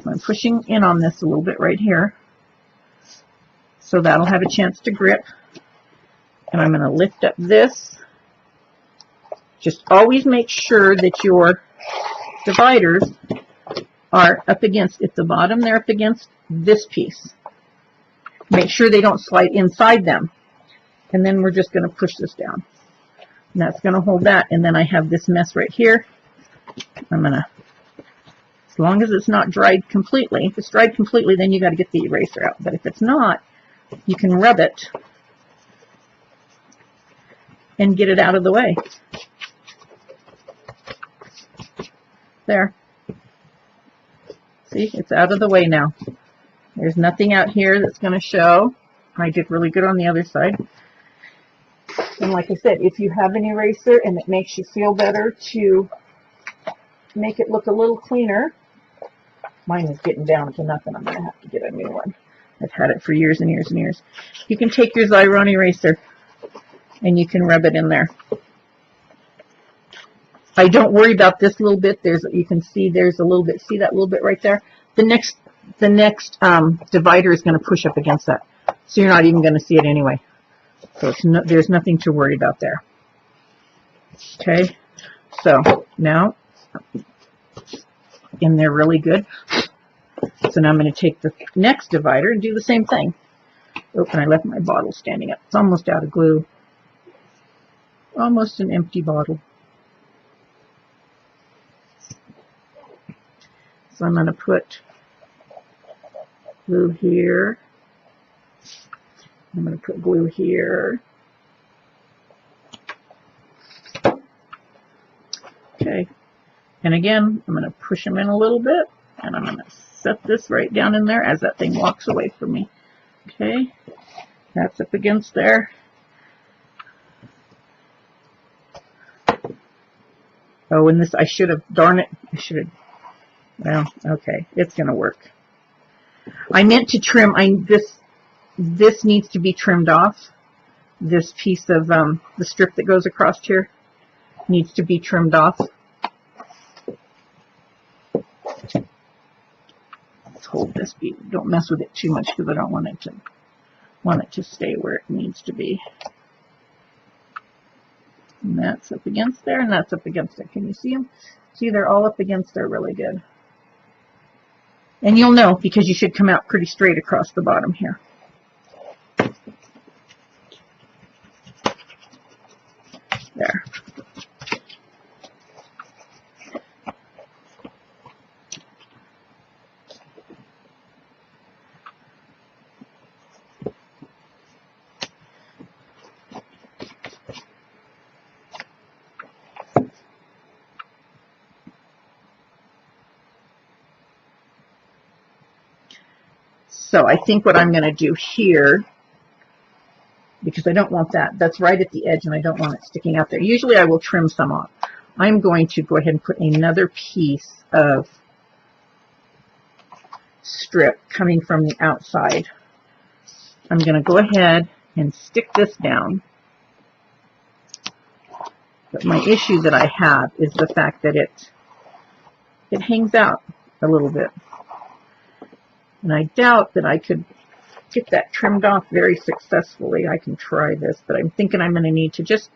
So I'm pushing in on this a little bit right here, so that'll have a chance to grip. And I'm going to lift up this. Just always make sure that your dividers are up against, at the bottom, they're up against this piece. Make sure they don't slide inside them. And then we're just going to push this down. And that's going to hold that. And then I have this mess right here. I'm going to, as long as it's not dried completely, if it's dried completely, then you got to get the eraser out. But if it's not, you can rub it and get it out of the way. There. See, it's out of the way now. There's nothing out here that's going to show. I did really good on the other side. And like I said, if you have an eraser and it makes you feel better to make it look a little cleaner, mine is getting down to nothing. I'm going to have to get a new one. I've had it for years and years and years. You can take your Xyron eraser and you can rub it in there. I don't worry about this little bit. You can see there's a little bit. See that little bit right there? The next divider is going to push up against that, so you're not even going to see it anyway. So there's nothing to worry about there. Okay, so now in there really good. So now I'm going to take the next divider and do the same thing. Oh, and I left my bottle standing up. It's almost out of glue. Almost an empty bottle. So I'm going to put glue here. I'm going to put glue here. Okay. And again, I'm going to push them in a little bit, and I'm going to set this right down in there as that thing walks away from me. Okay, that's up against there. Oh, and this, I should have, darn it, I should have, well, okay, it's going to work. I meant to trim, this needs to be trimmed off. This piece of the strip that goes across here needs to be trimmed off. Let's hold this. Don't mess with it too much because I don't want it to stay where it needs to be. And that's up against there, and that's up against it. Can you see them? See, they're all up against there really good. And you'll know because you should come out pretty straight across the bottom here. There. So I think what I'm going to do here, because I don't want that, that's right at the edge and I don't want it sticking out there. Usually I will trim some off. I'm going to go ahead and put another piece of strip coming from the outside. I'm going to go ahead and stick this down. But my issue that I have is the fact that it hangs out a little bit. And I doubt that I could get that trimmed off very successfully. I can try this, but I'm thinking I'm going to need to just,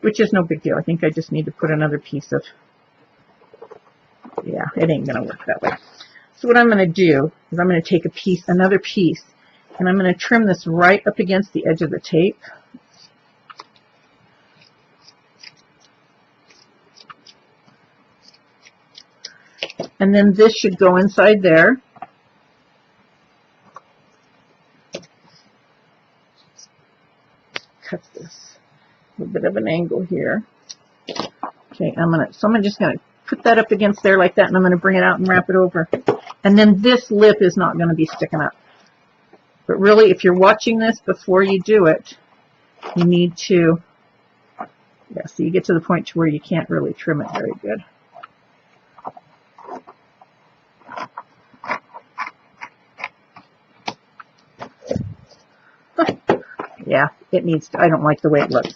which is no big deal. I think I just need to put another piece of, yeah, it ain't going to work that way. So what I'm going to do is I'm going to take another piece, and I'm going to trim this right up against the edge of the tape. And then this should go inside there. Cut this a little bit of an angle here. Okay, so I'm just going to put that up against there like that, and I'm going to bring it out and wrap it over. And then this lip is not going to be sticking up. But really, if you're watching this before you do it, you need to, yeah, so you get to the point to where you can't really trim it very good. Yeah, it needs to, I don't like the way it looks.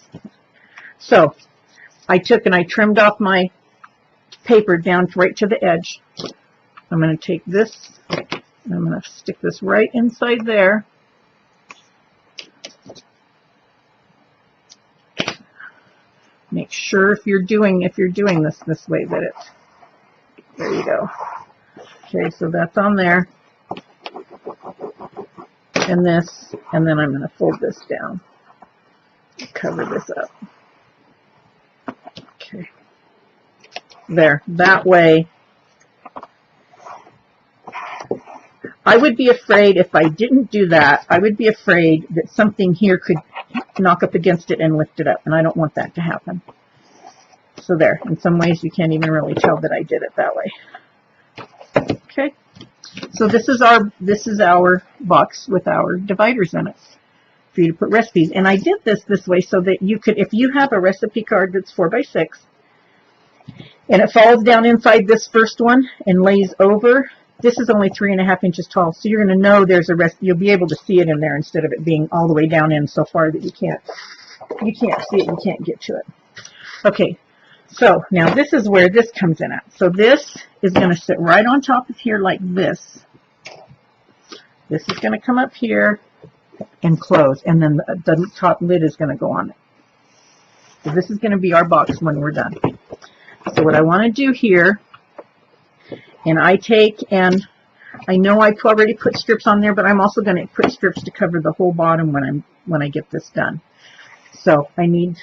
So I took and I trimmed off my paper down right to the edge. I'm going to take this and I'm going to stick this right inside there. Make sure if you're doing this way that it's, there you go. Okay, so that's on there. And this, and then I'm going to fold this down, cover this up. Okay, there, that way. I would be afraid if I didn't do that, I would be afraid that something here could knock up against it and lift it up, and I don't want that to happen. So there, in some ways you can't even really tell that I did it that way. Okay. So this is our box with our dividers in it for you to put recipes. And I did this way so that you could, if you have a recipe card that's 4x6 and it falls down inside this first one and lays over, this is only 3.5 inches tall. So you're going to know there's a recipe. You'll be able to see it in there instead of it being all the way down in so far that you can't see it, you can't get to it. Okay. So now this is where this comes in at. So this is going to sit right on top of here like this. This is going to come up here and close, and then the top lid is going to go on it. So this is going to be our box when we're done. So what I want to do here, and I take, and I know I already put strips on there, but I'm also going to put strips to cover the whole bottom when I get this done. So I need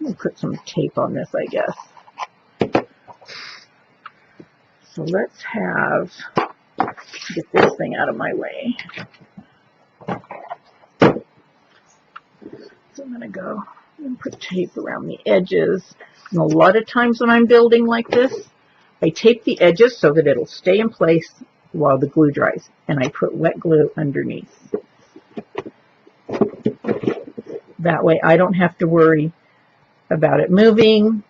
I'll put some tape on this, I guess. So let's get this thing out of my way. So I'm going to go And put tape around the edges. And a lot of times when I'm building like this, I tape the edges so that it'll stay in place while the glue dries. And I put wet glue underneath. That way I don't have to worry about it moving.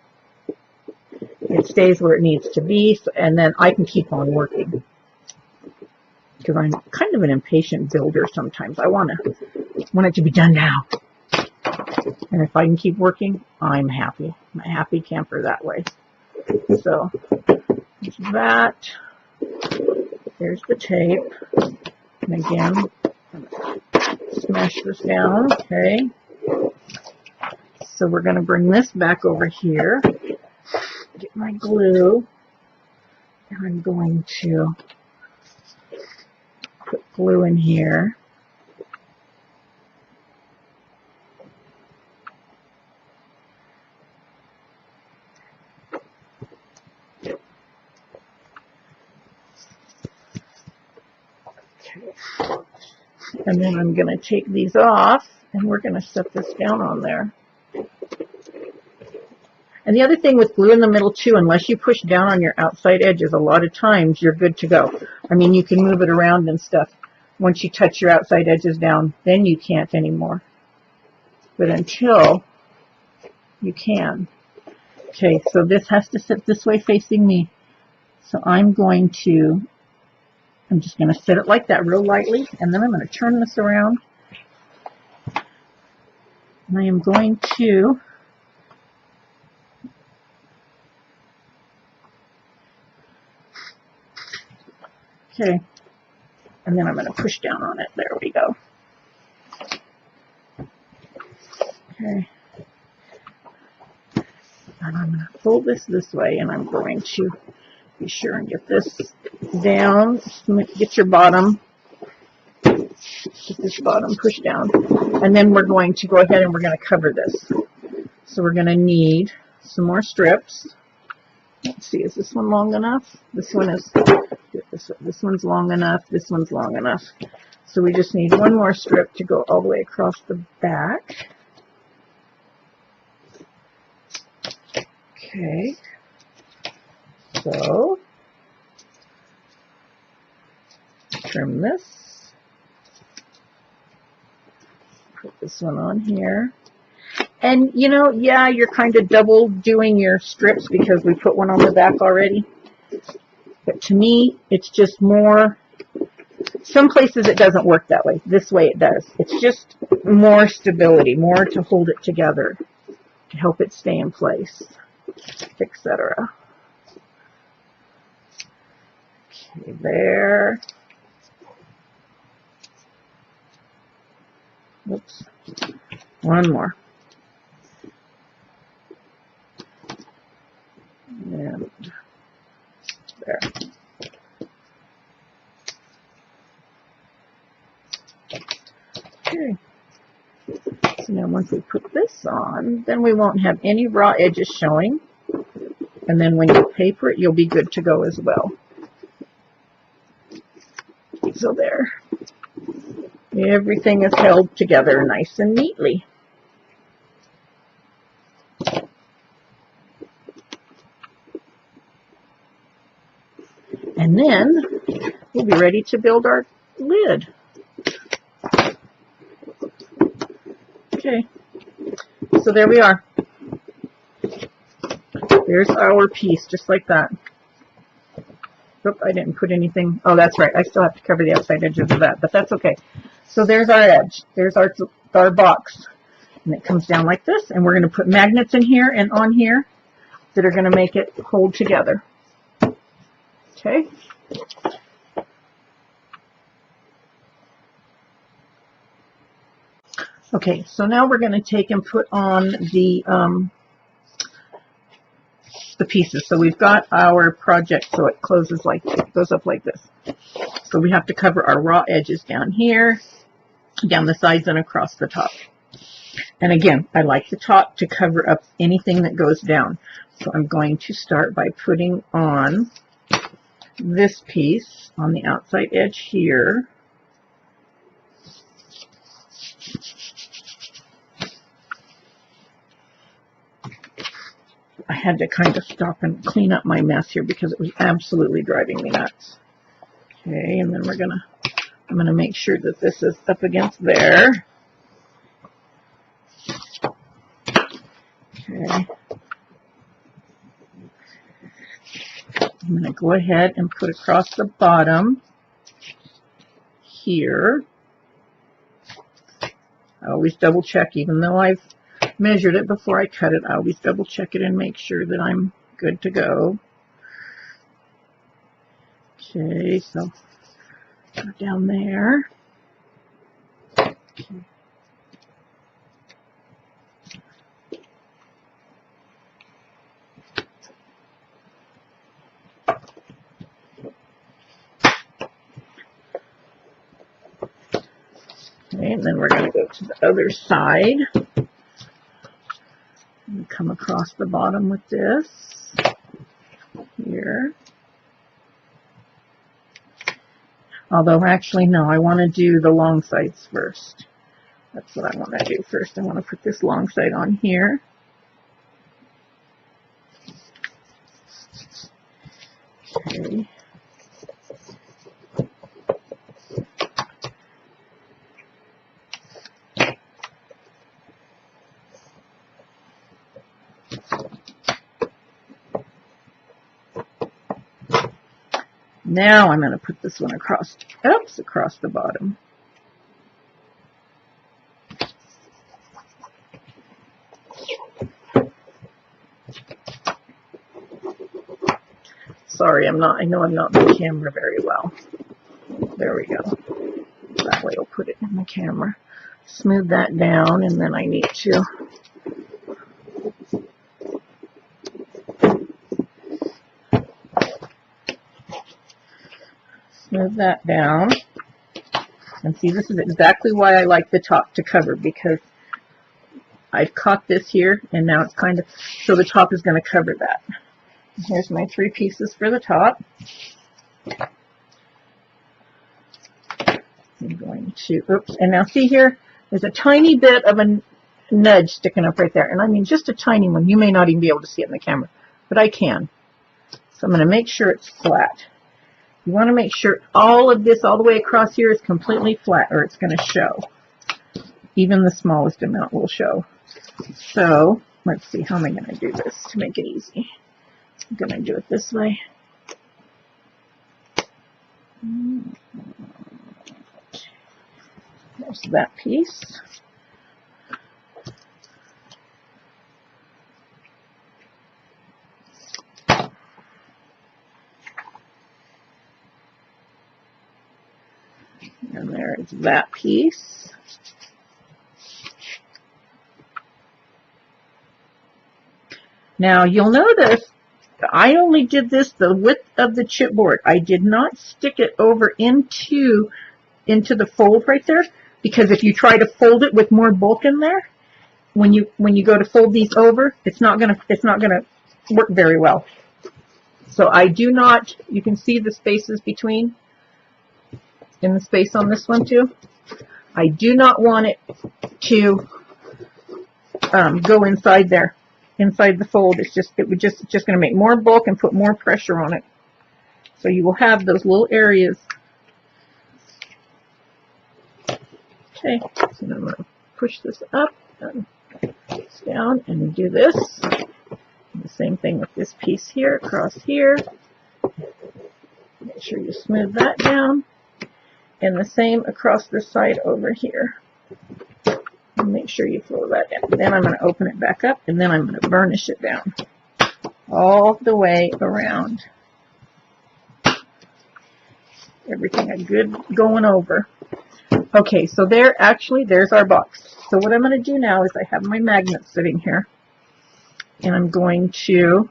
It stays where it needs to be, and then I can keep on working. Because I'm kind of an impatient builder sometimes. I want it to be done now. And if I can keep working, I'm happy. I'm a happy camper that way. So, there's that. There's the tape. And again, I'm going to smash this down. Okay. So we're going to bring this back over here. Get my glue. And I'm going to put glue in here. And then I'm going to take these off, and we're going to set this down on there. And the other thing with glue in the middle too, unless you push down on your outside edges, a lot of times you're good to go. I mean, you can move it around and stuff. Once you touch your outside edges down, then you can't anymore. But until you can. Okay, so this has to sit this way facing me. So I'm just going to set it like that real lightly, and then I'm going to turn this around. And I am going to okay, and then I'm going to push down on it. There we go. Okay. And I'm going to fold this way, and I'm going to be sure and get this down. Get your bottom. Get this bottom pushed down. And then we're going to go ahead and we're going to cover this. So we're going to need some more strips. Let's see, is this one long enough? This one's long enough. This one's long enough. So we just need one more strip to go all the way across the back. Okay. So trim this. Put this one on here. And, you know, yeah, you're kind of double doing your strips because we put one on the back already. But to me, it's just more, some places it doesn't work that way. This way it does. It's just more stability, more to hold it together, to help it stay in place, etc. Okay, there. Oops. One more. And there. Okay. So now once we put this on, then we won't have any raw edges showing. And then when you paper it, you'll be good to go as well. So there. Everything is held together nice and neatly. And then we'll be ready to build our lid. Okay, so there we are. There's our piece, just like that. Oop, I didn't put anything. Oh, that's right. I still have to cover the outside edges of that, but that's okay. So there's our edge. There's our box. And it comes down like this, and we're going to put magnets in here and on here that are going to make it hold together. Okay. Okay, so now we're going to take and put on the pieces. So we've got our project, so it closes like, it goes up like this. So we have to cover our raw edges down here, down the sides and across the top. And again, I like the top to cover up anything that goes down. So I'm going to start by putting on this piece on the outside edge here. I had to kind of stop and clean up my mess here because it was absolutely driving me nuts. Okay, and then I'm gonna make sure that this is up against there. Okay. I'm going to go ahead and put across the bottom here. I always double check, even though I've measured it before I cut it, I always double check it and make sure that I'm good to go. Okay, so go down there. Okay. And then we're going to go to the other side and come across the bottom with this here. Although actually no, I want to do the long sides first. That's what I want to do first. I want to put this long side on here. Okay. Now I'm going to put this one across the bottom. Sorry, I know I'm not in the camera very well. There we go. That way I'll put it in the camera. Smooth that down, and then I need to smooth that down. And see, this is exactly why I like the top to cover, because I've caught this here, and now it's kind of, so the top is going to cover that. Here's my 3 pieces for the top. I'm going to, oops, and now see here, there's a tiny bit of a nudge sticking up right there, and I mean just a tiny one. You may not even be able to see it in the camera, but I can. So I'm going to make sure it's flat. You want to make sure all of this, all the way across here, is completely flat, or it's going to show. Even the smallest amount will show. So, let's see, how am I going to do this to make it easy? I'm going to do it this way. There's that piece. And there is that piece. Now you'll notice I only did this the width of the chipboard. I did not stick it over into the fold right there, because if you try to fold it with more bulk in there, when you go to fold these over, it's not gonna work very well. So I do not. You can see the spaces between. In the space on this one too. I do not want it to go inside there, inside the fold. It's just going to make more bulk and put more pressure on it. So you will have those little areas. Okay, so now I'm going to push this up and down and do this. And the same thing with this piece here, across here. Make sure you smooth that down. And the same across this side over here. And make sure you flow that down. Then I'm going to open it back up, and then I'm going to burnish it down all the way around. Everything a good going over. Okay, so there's our box. So what I'm going to do now is I have my magnets sitting here, and I'm going to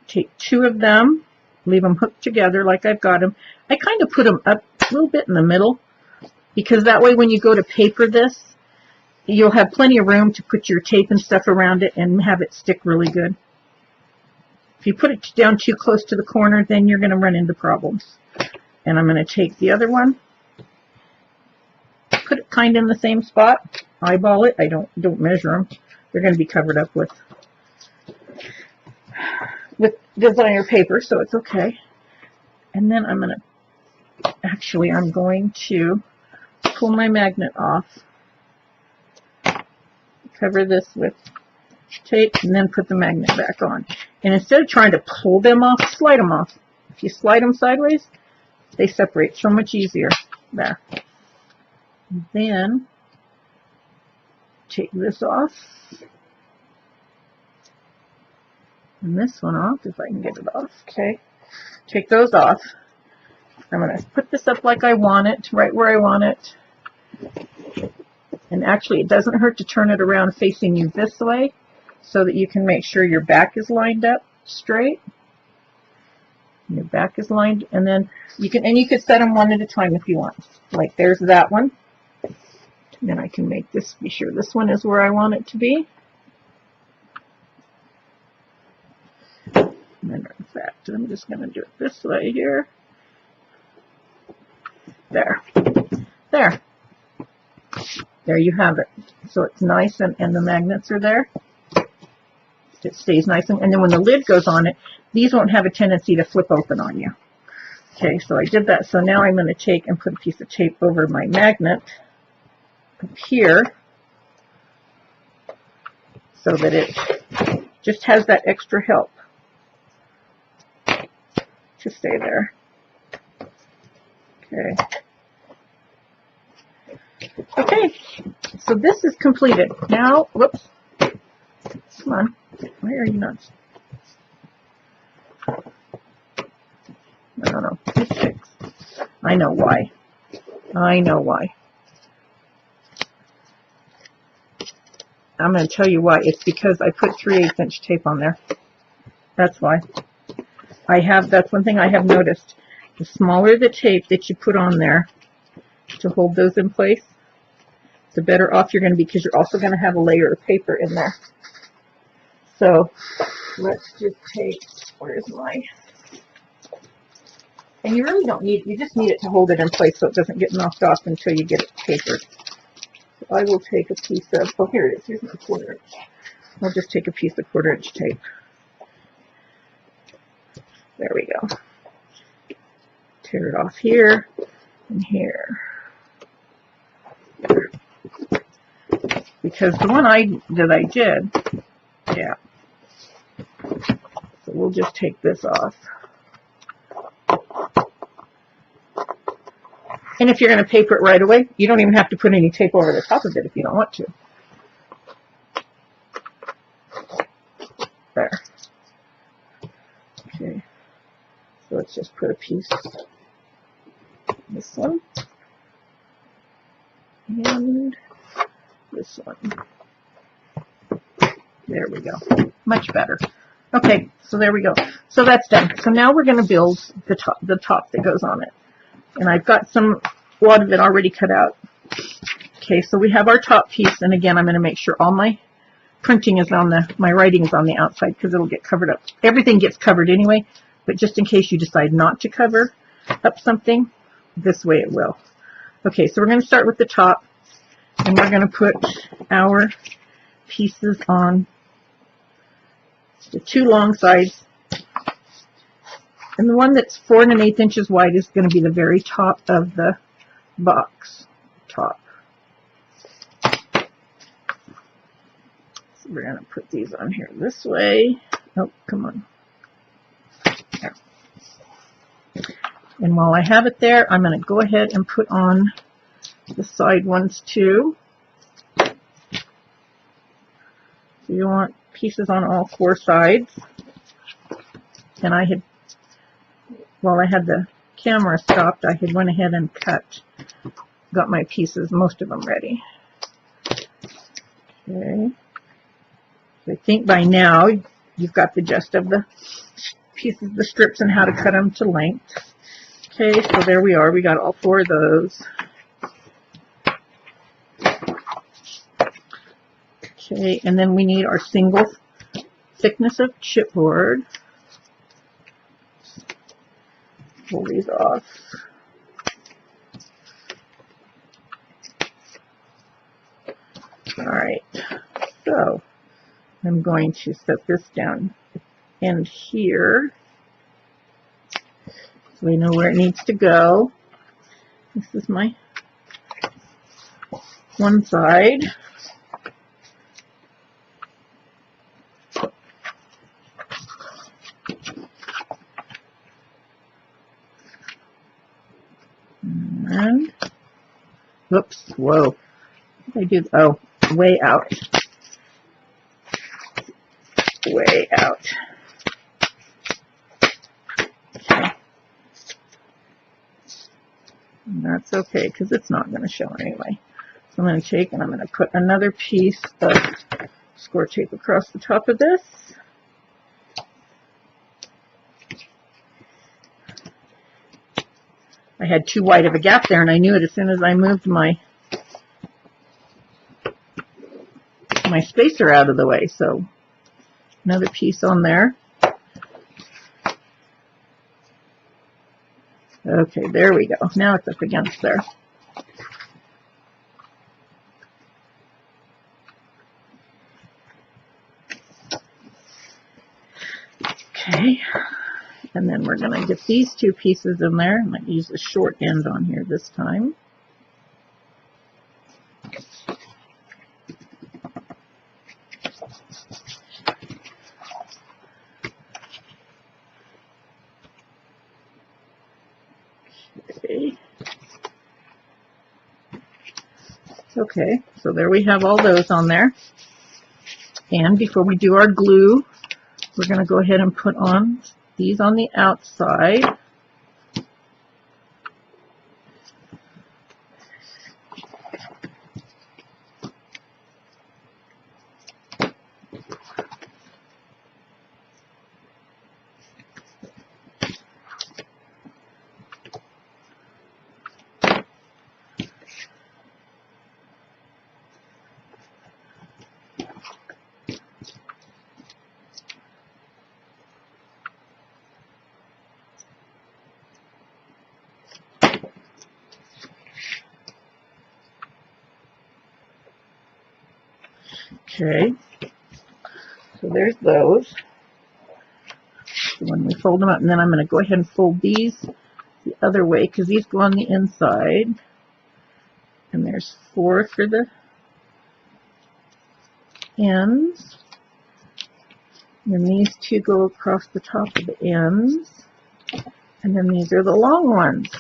take 2 of them. Leave them hooked together like I've got them. I kind of put them up a little bit in the middle, because that way when you go to paper this, you'll have plenty of room to put your tape and stuff around it and have it stick really good. If you put it down too close to the corner, then you're going to run into problems. And I'm going to take the other one, put it kind of in the same spot. Eyeball it. I don't measure them. They're going to be covered up with designer paper, so it's okay. And then I'm going to pull my magnet off, cover this with tape, and then put the magnet back on. And instead of trying to pull them off, slide them off. If you slide them sideways, they separate so much easier. There. And then take this off. And this one off, if I can get it off. Okay. Take those off. I'm going to put this up like I want it, right where I want it. And actually, it doesn't hurt to turn it around facing you this way so that you can make sure your back is lined up straight. Your back is lined, and then you could set them one at a time if you want. Like there's that one. And then I can make this, be sure this one is where I want it to be. Matter of fact, I'm just going to do it this way here. There. There. There you have it. So it's nice, and the magnets are there. It stays nice, and then when the lid goes on it, these won't have a tendency to flip open on you. Okay, so I did that. So now I'm going to take and put a piece of tape over my magnet up here so that it just has that extra help to stay there. Okay. Okay, so this is completed. Now, whoops. Come on. Why are you not? I don't know. It's fixed. I know why. I know why. I'm going to tell you why. It's because I put 3/8" tape on there. That's why. That's one thing I have noticed. The smaller the tape that you put on there to hold those in place, the better off you're going to be, because you're also going to have a layer of paper in there. So let's just take, where's my, and you really don't need, you just need it to hold it in place so it doesn't get knocked off until you get it papered. So I will take a piece of, oh here it is, here's my 1/4 inch. I'll just take a piece of 1/4 inch tape. There we go. Tear it off here and here. There. Because the one that I did, yeah. So we'll just take this off. And if you're going to paper it right away, you don't even have to put any tape over the top of it if you don't want to. There. Okay. So let's just put a piece, this one, and this one. There we go. Much better. Okay, so there we go. So that's done. So now we're going to build the top that goes on it. And I've got a lot of it already cut out. Okay, so we have our top piece, and again, I'm going to make sure all my printing is on my writing is on the outside because it'll get covered up. Everything gets covered anyway, but just in case you decide not to cover up something, this way it will. Okay, so we're going to start with the top, and we're going to put our pieces on the 2 long sides. And the one that's 4 1/8 inches wide is going to be the very top of the box. Top. So we're going to put these on here this way. Oh, come on. There. And while I have it there, I'm going to go ahead and put on the side ones too. So you want pieces on all 4 sides. And while I had the camera stopped, I had went ahead and got my pieces, most of them ready. Okay. So I think by now you've got the gist of the pieces, the strips, and how to cut them to length. Okay, so there we are. We got all 4 of those. Okay, and then we need our single thickness of chipboard. Pull these off. Alright, so I'm going to set this down in here so we know where it needs to go. This is my one side. And, whoops, whoa. What did I do? Oh, way out. Way out. Okay. And that's okay, because it's not going to show anyway. So I'm going to take and I'm going to put another piece of score tape across the top of this. I had too wide of a gap there, and I knew it as soon as I moved my spacer out of the way. So another piece on there. Okay, there we go. Now it's up against there. Okay, and then we're going to get these two pieces in there. I'm going to use the short end on here this time. Okay, so there we have all those on there. And before we do our glue, we're going to go ahead and put on these on the outside. Okay, so there's those. So when we fold them up, and then I'm going to go ahead and fold these the other way because these go on the inside. And there's 4 for the ends. And these 2 go across the top of the ends. And then these are the long ones.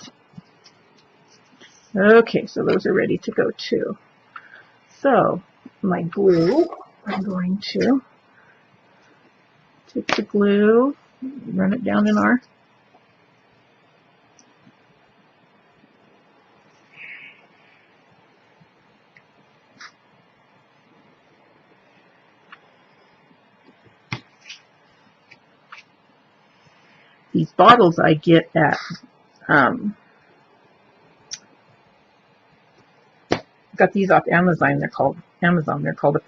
Okay, so those are ready to go too. So my glue, I'm going to take the glue, run it down in our these bottles I get at got these off Amazon. They're called a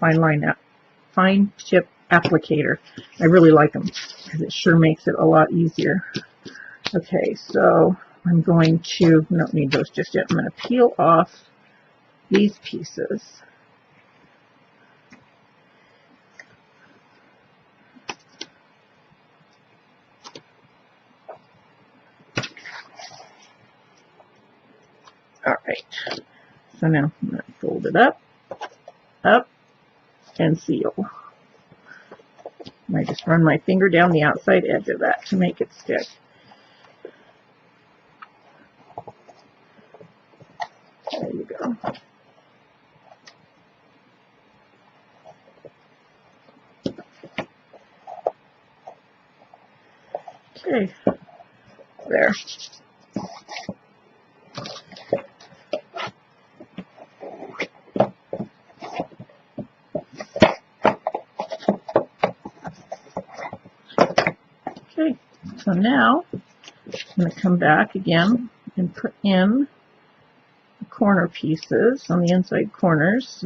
fine tip applicator. I really like them because it sure makes it a lot easier. Okay, so I'm going to, we don't need those just yet. I'm going to peel off these pieces. All right. So now I'm going to fold it up, and seal. I just run my finger down the outside edge of that to make it stick. There you go. Okay, there. Okay, so now I'm going to come back again and put in the corner pieces on the inside corners.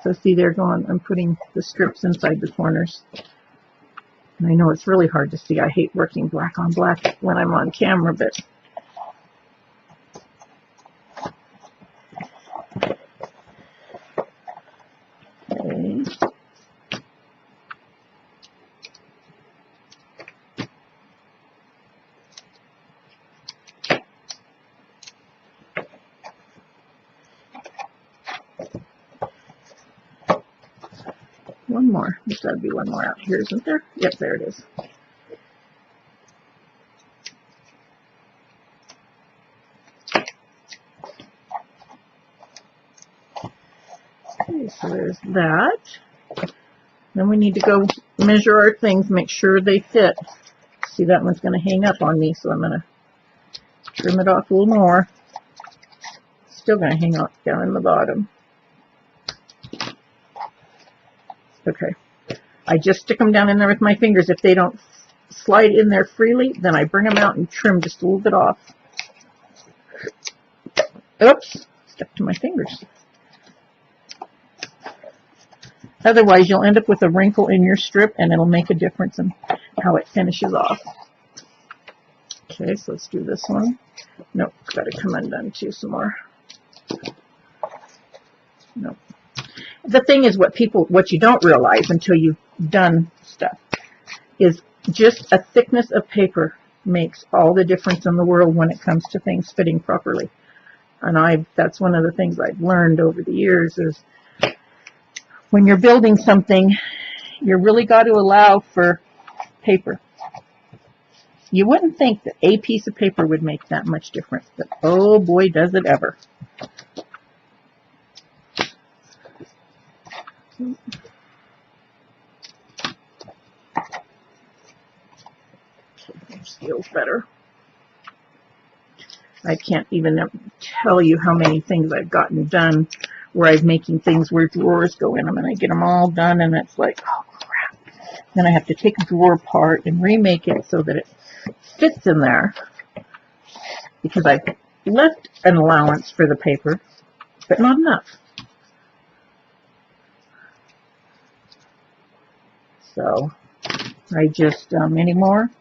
So see, they're going, I'm putting the strips inside the corners. And I know it's really hard to see. I hate working black on black when I'm on camera, but one more. There's got to be one more out here, isn't there? Yep, there it is. Okay, so there's that. Then we need to go measure our things, make sure they fit. See, that one's going to hang up on me, so I'm going to trim it off a little more. Still going to hang off down in the bottom. Okay. I just stick them down in there with my fingers. If they don't slide in there freely, then I bring them out and trim just a little bit off. Oops, stuck to my fingers. Otherwise, you'll end up with a wrinkle in your strip, and it'll make a difference in how it finishes off. Okay, so let's do this one. Nope, got to come undone too some more. Nope. The thing is, what you don't realize until you've done stuff is just a thickness of paper makes all the difference in the world when it comes to things fitting properly. And that's one of the things I've learned over the years is when you're building something, you really got to allow for paper. You wouldn't think that a piece of paper would make that much difference, but oh boy, does it ever. Feels better. I can't even tell you how many things I've gotten done where I'm making things where drawers go in them, and I get them all done, and it's like, oh crap. Then I have to take a drawer apart and remake it so that it fits in there, because I've left an allowance for the paper, but not enough. So I just, any more?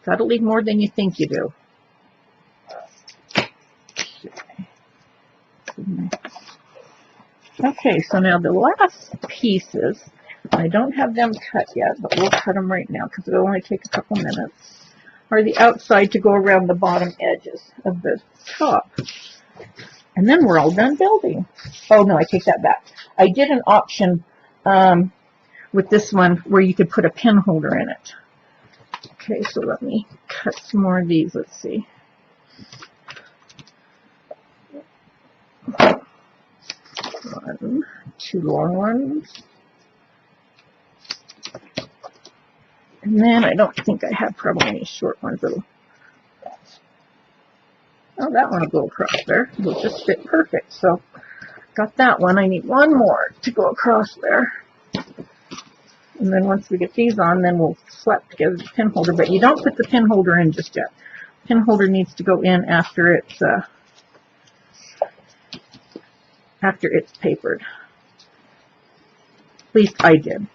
Got to leave more than you think you do. Okay, so now the last pieces, I don't have them cut yet, but we'll cut them right now because it'll only take a couple minutes, are the outside to go around the bottom edges of the top. And then we're all done building. Oh, no, I take that back. I did an option with this one where you could put a pen holder in it. Okay, so let me cut some more of these. Let's see. One, two long ones. And then I don't think I have probably any short ones. Oh, that one will go across there. It'll just fit perfect. So, got that one. I need one more to go across there. And then once we get these on, then we'll slap together the pin holder. But you don't put the pin holder in just yet. Pin holder needs to go in after it's papered. At least I did.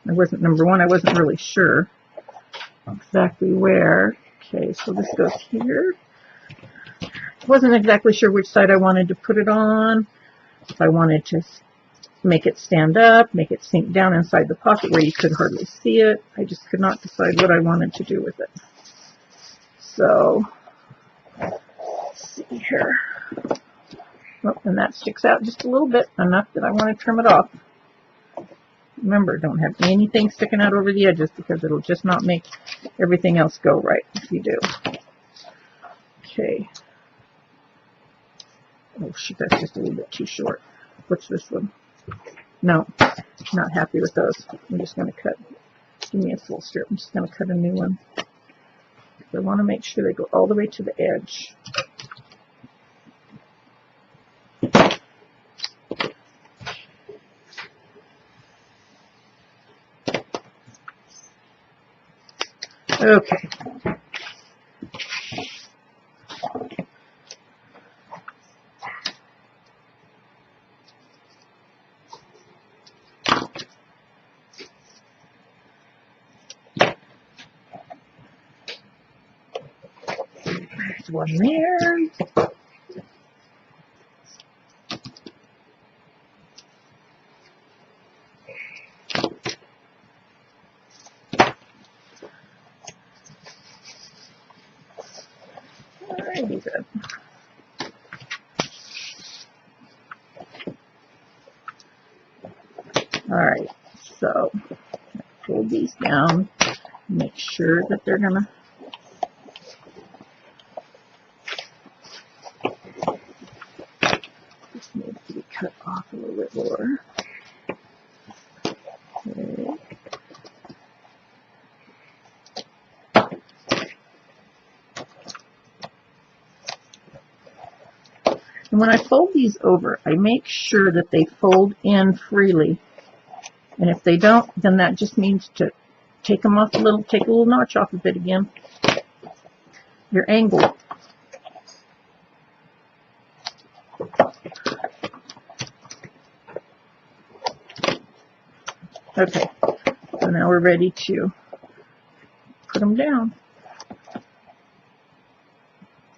I wasn't, number one, I wasn't really sure exactly where. Okay, so this goes here. Wasn't exactly sure which side I wanted to put it on. If I wanted to make it stand up, make it sink down inside the pocket where you could hardly see it. I just could not decide what I wanted to do with it. So, let's see here. Oh, and that sticks out just a little bit, enough that I want to trim it off. Remember, don't have anything sticking out over the edges because it'll just not make everything else go right if you do. Okay. Oh shoot, that's just a little bit too short. What's this one? No, not happy with those. I'm just going to cut. Give me a full strip. I'm just going to cut a new one. I want to make sure they go all the way to the edge. Okay. There's one there. Alrighty then. down. Make sure that they're gonna just needs to be cut off a little bit more. Okay. And when I fold these over, I make sure that they fold in freely. And if they don't, then that just means to take them off a little, take a little notch off of it again. Your angle. Okay, so now we're ready to put them down.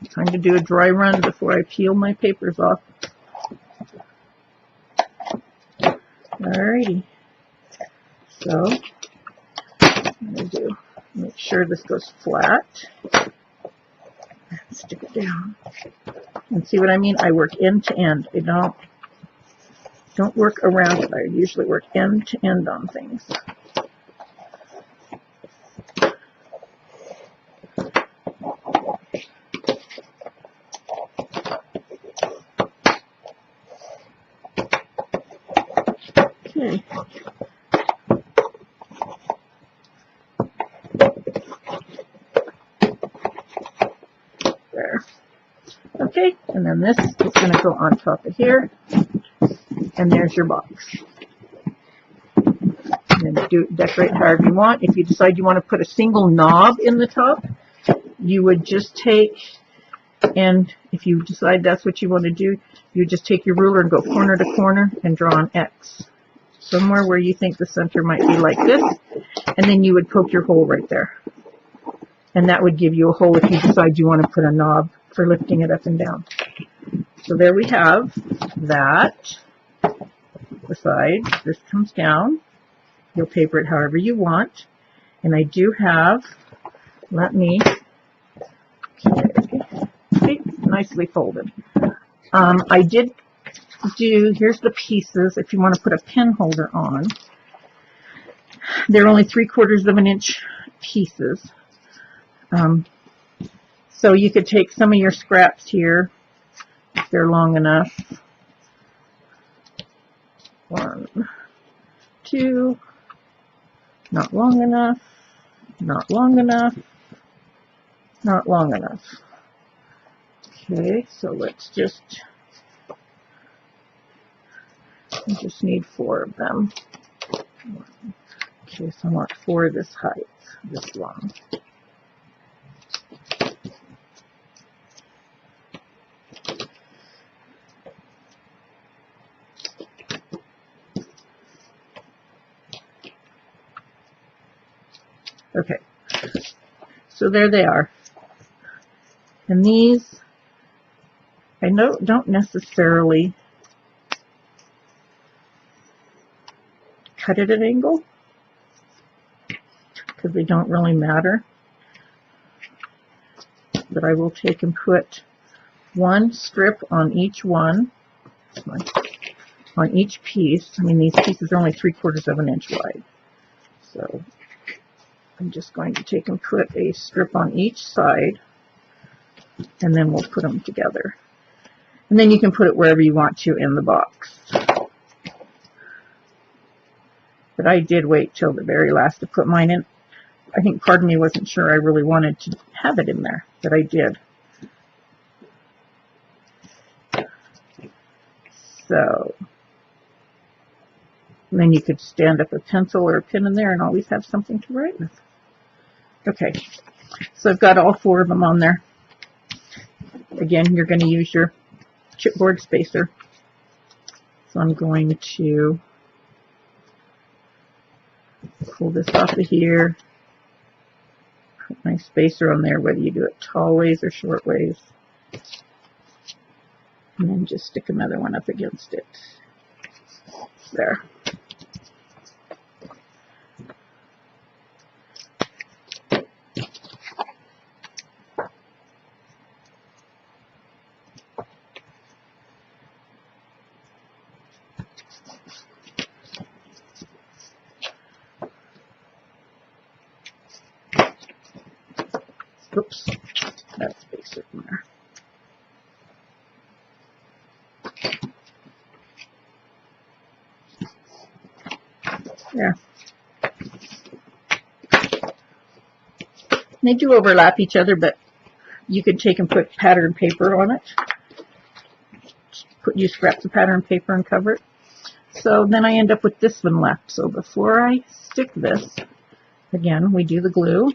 Time to do a dry run before I peel my papers off. Alrighty. So, I'm going to make sure this goes flat. Stick it down. And see what I mean? I work end to end. I don't work around it. I usually work end to end on things. Okay. There. Okay, and then this is going to go on top of here. And there's your box. And then decorate however you want. If you decide you want to put a single knob in the top, you would just take, and if you decide that's what you want to do, you just take your ruler and go corner to corner and draw an X. Somewhere where you think the center might be like this, and then you would poke your hole right there. And that would give you a hole if you decide you want to put a knob for lifting it up and down. So there we have that. The side, this comes down. You'll paper it however you want. And I do have, okay, nicely folded. I did do, here's the pieces if you want to put a pen holder on. They're only 3/4 of an inch pieces. So you could take some of your scraps here if they're long enough. 1, 2, not long enough, not long enough, not long enough. Okay, so let's just, I just need 4 of them. Okay, so I want 4 this height, this long. Okay, so there they are. And these, I don't necessarily cut it at an angle because they don't really matter. But I will take and put 1 strip on each one, on each piece. I mean, these pieces are only 3/4 of an inch wide. So I'm just going to take and put a strip on each side, and then we'll put them together. And then you can put it wherever you want to in the box. But I did wait till the very last to put mine in. I think part of me wasn't sure I really wanted to have it in there, but I did. So, and then you could stand up a pencil or a pen in there and always have something to write with. Okay, so I've got all 4 of them on there. Again, you're going to use your chipboard spacer. So I'm going to pull this off of here, put my spacer on there, whether you do it tall ways or short ways, and then just stick another one up against it. There. Oops, that space in there. There. They do overlap each other, but you could take and put pattern paper on it. Use scraps of pattern paper and cover it. So then I end up with this one left. So before I stick this, again, we do the glue.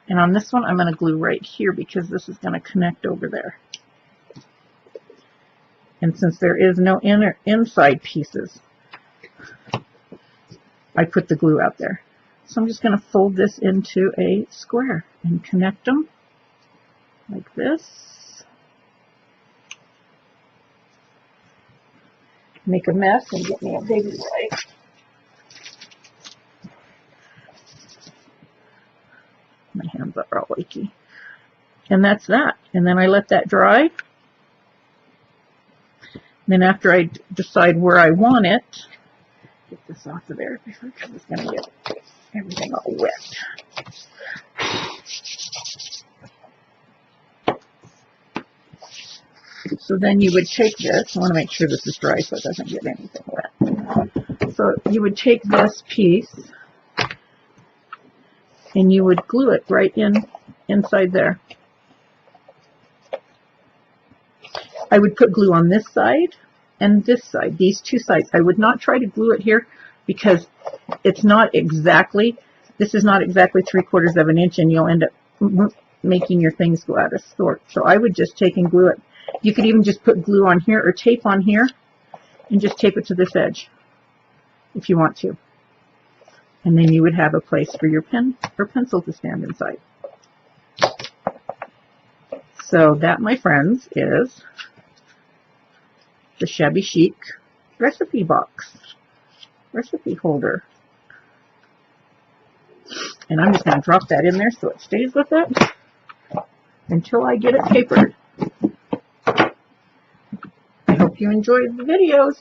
And on this one, I'm going to glue right here because this is going to connect over there. And since there is no inside pieces, I put the glue out there. So I'm just going to fold this into a square and connect them like this. Make a mess and get me a baby wipe. My hands are all icky. And that's that. And then I let that dry. Then after I decide where I want it, get this off of there because it's going to get everything all wet. So then you would take this. I want to make sure this is dry so it doesn't get anything wet. So you would take this piece and you would glue it right inside there. I would put glue on this side and this side, these two sides. I would not try to glue it here because it's not exactly, this is not exactly 3/4 of an inch and you'll end up making your things go out of sort. So I would just take and glue it. You could even just put glue on here or tape on here and just tape it to this edge if you want to. And then you would have a place for your pen or pencil to stand inside. So that, my friends, is the Shabby Chic recipe box, recipe holder. And I'm just going to drop that in there so it stays with it until I get it papered. I hope you enjoyed the videos.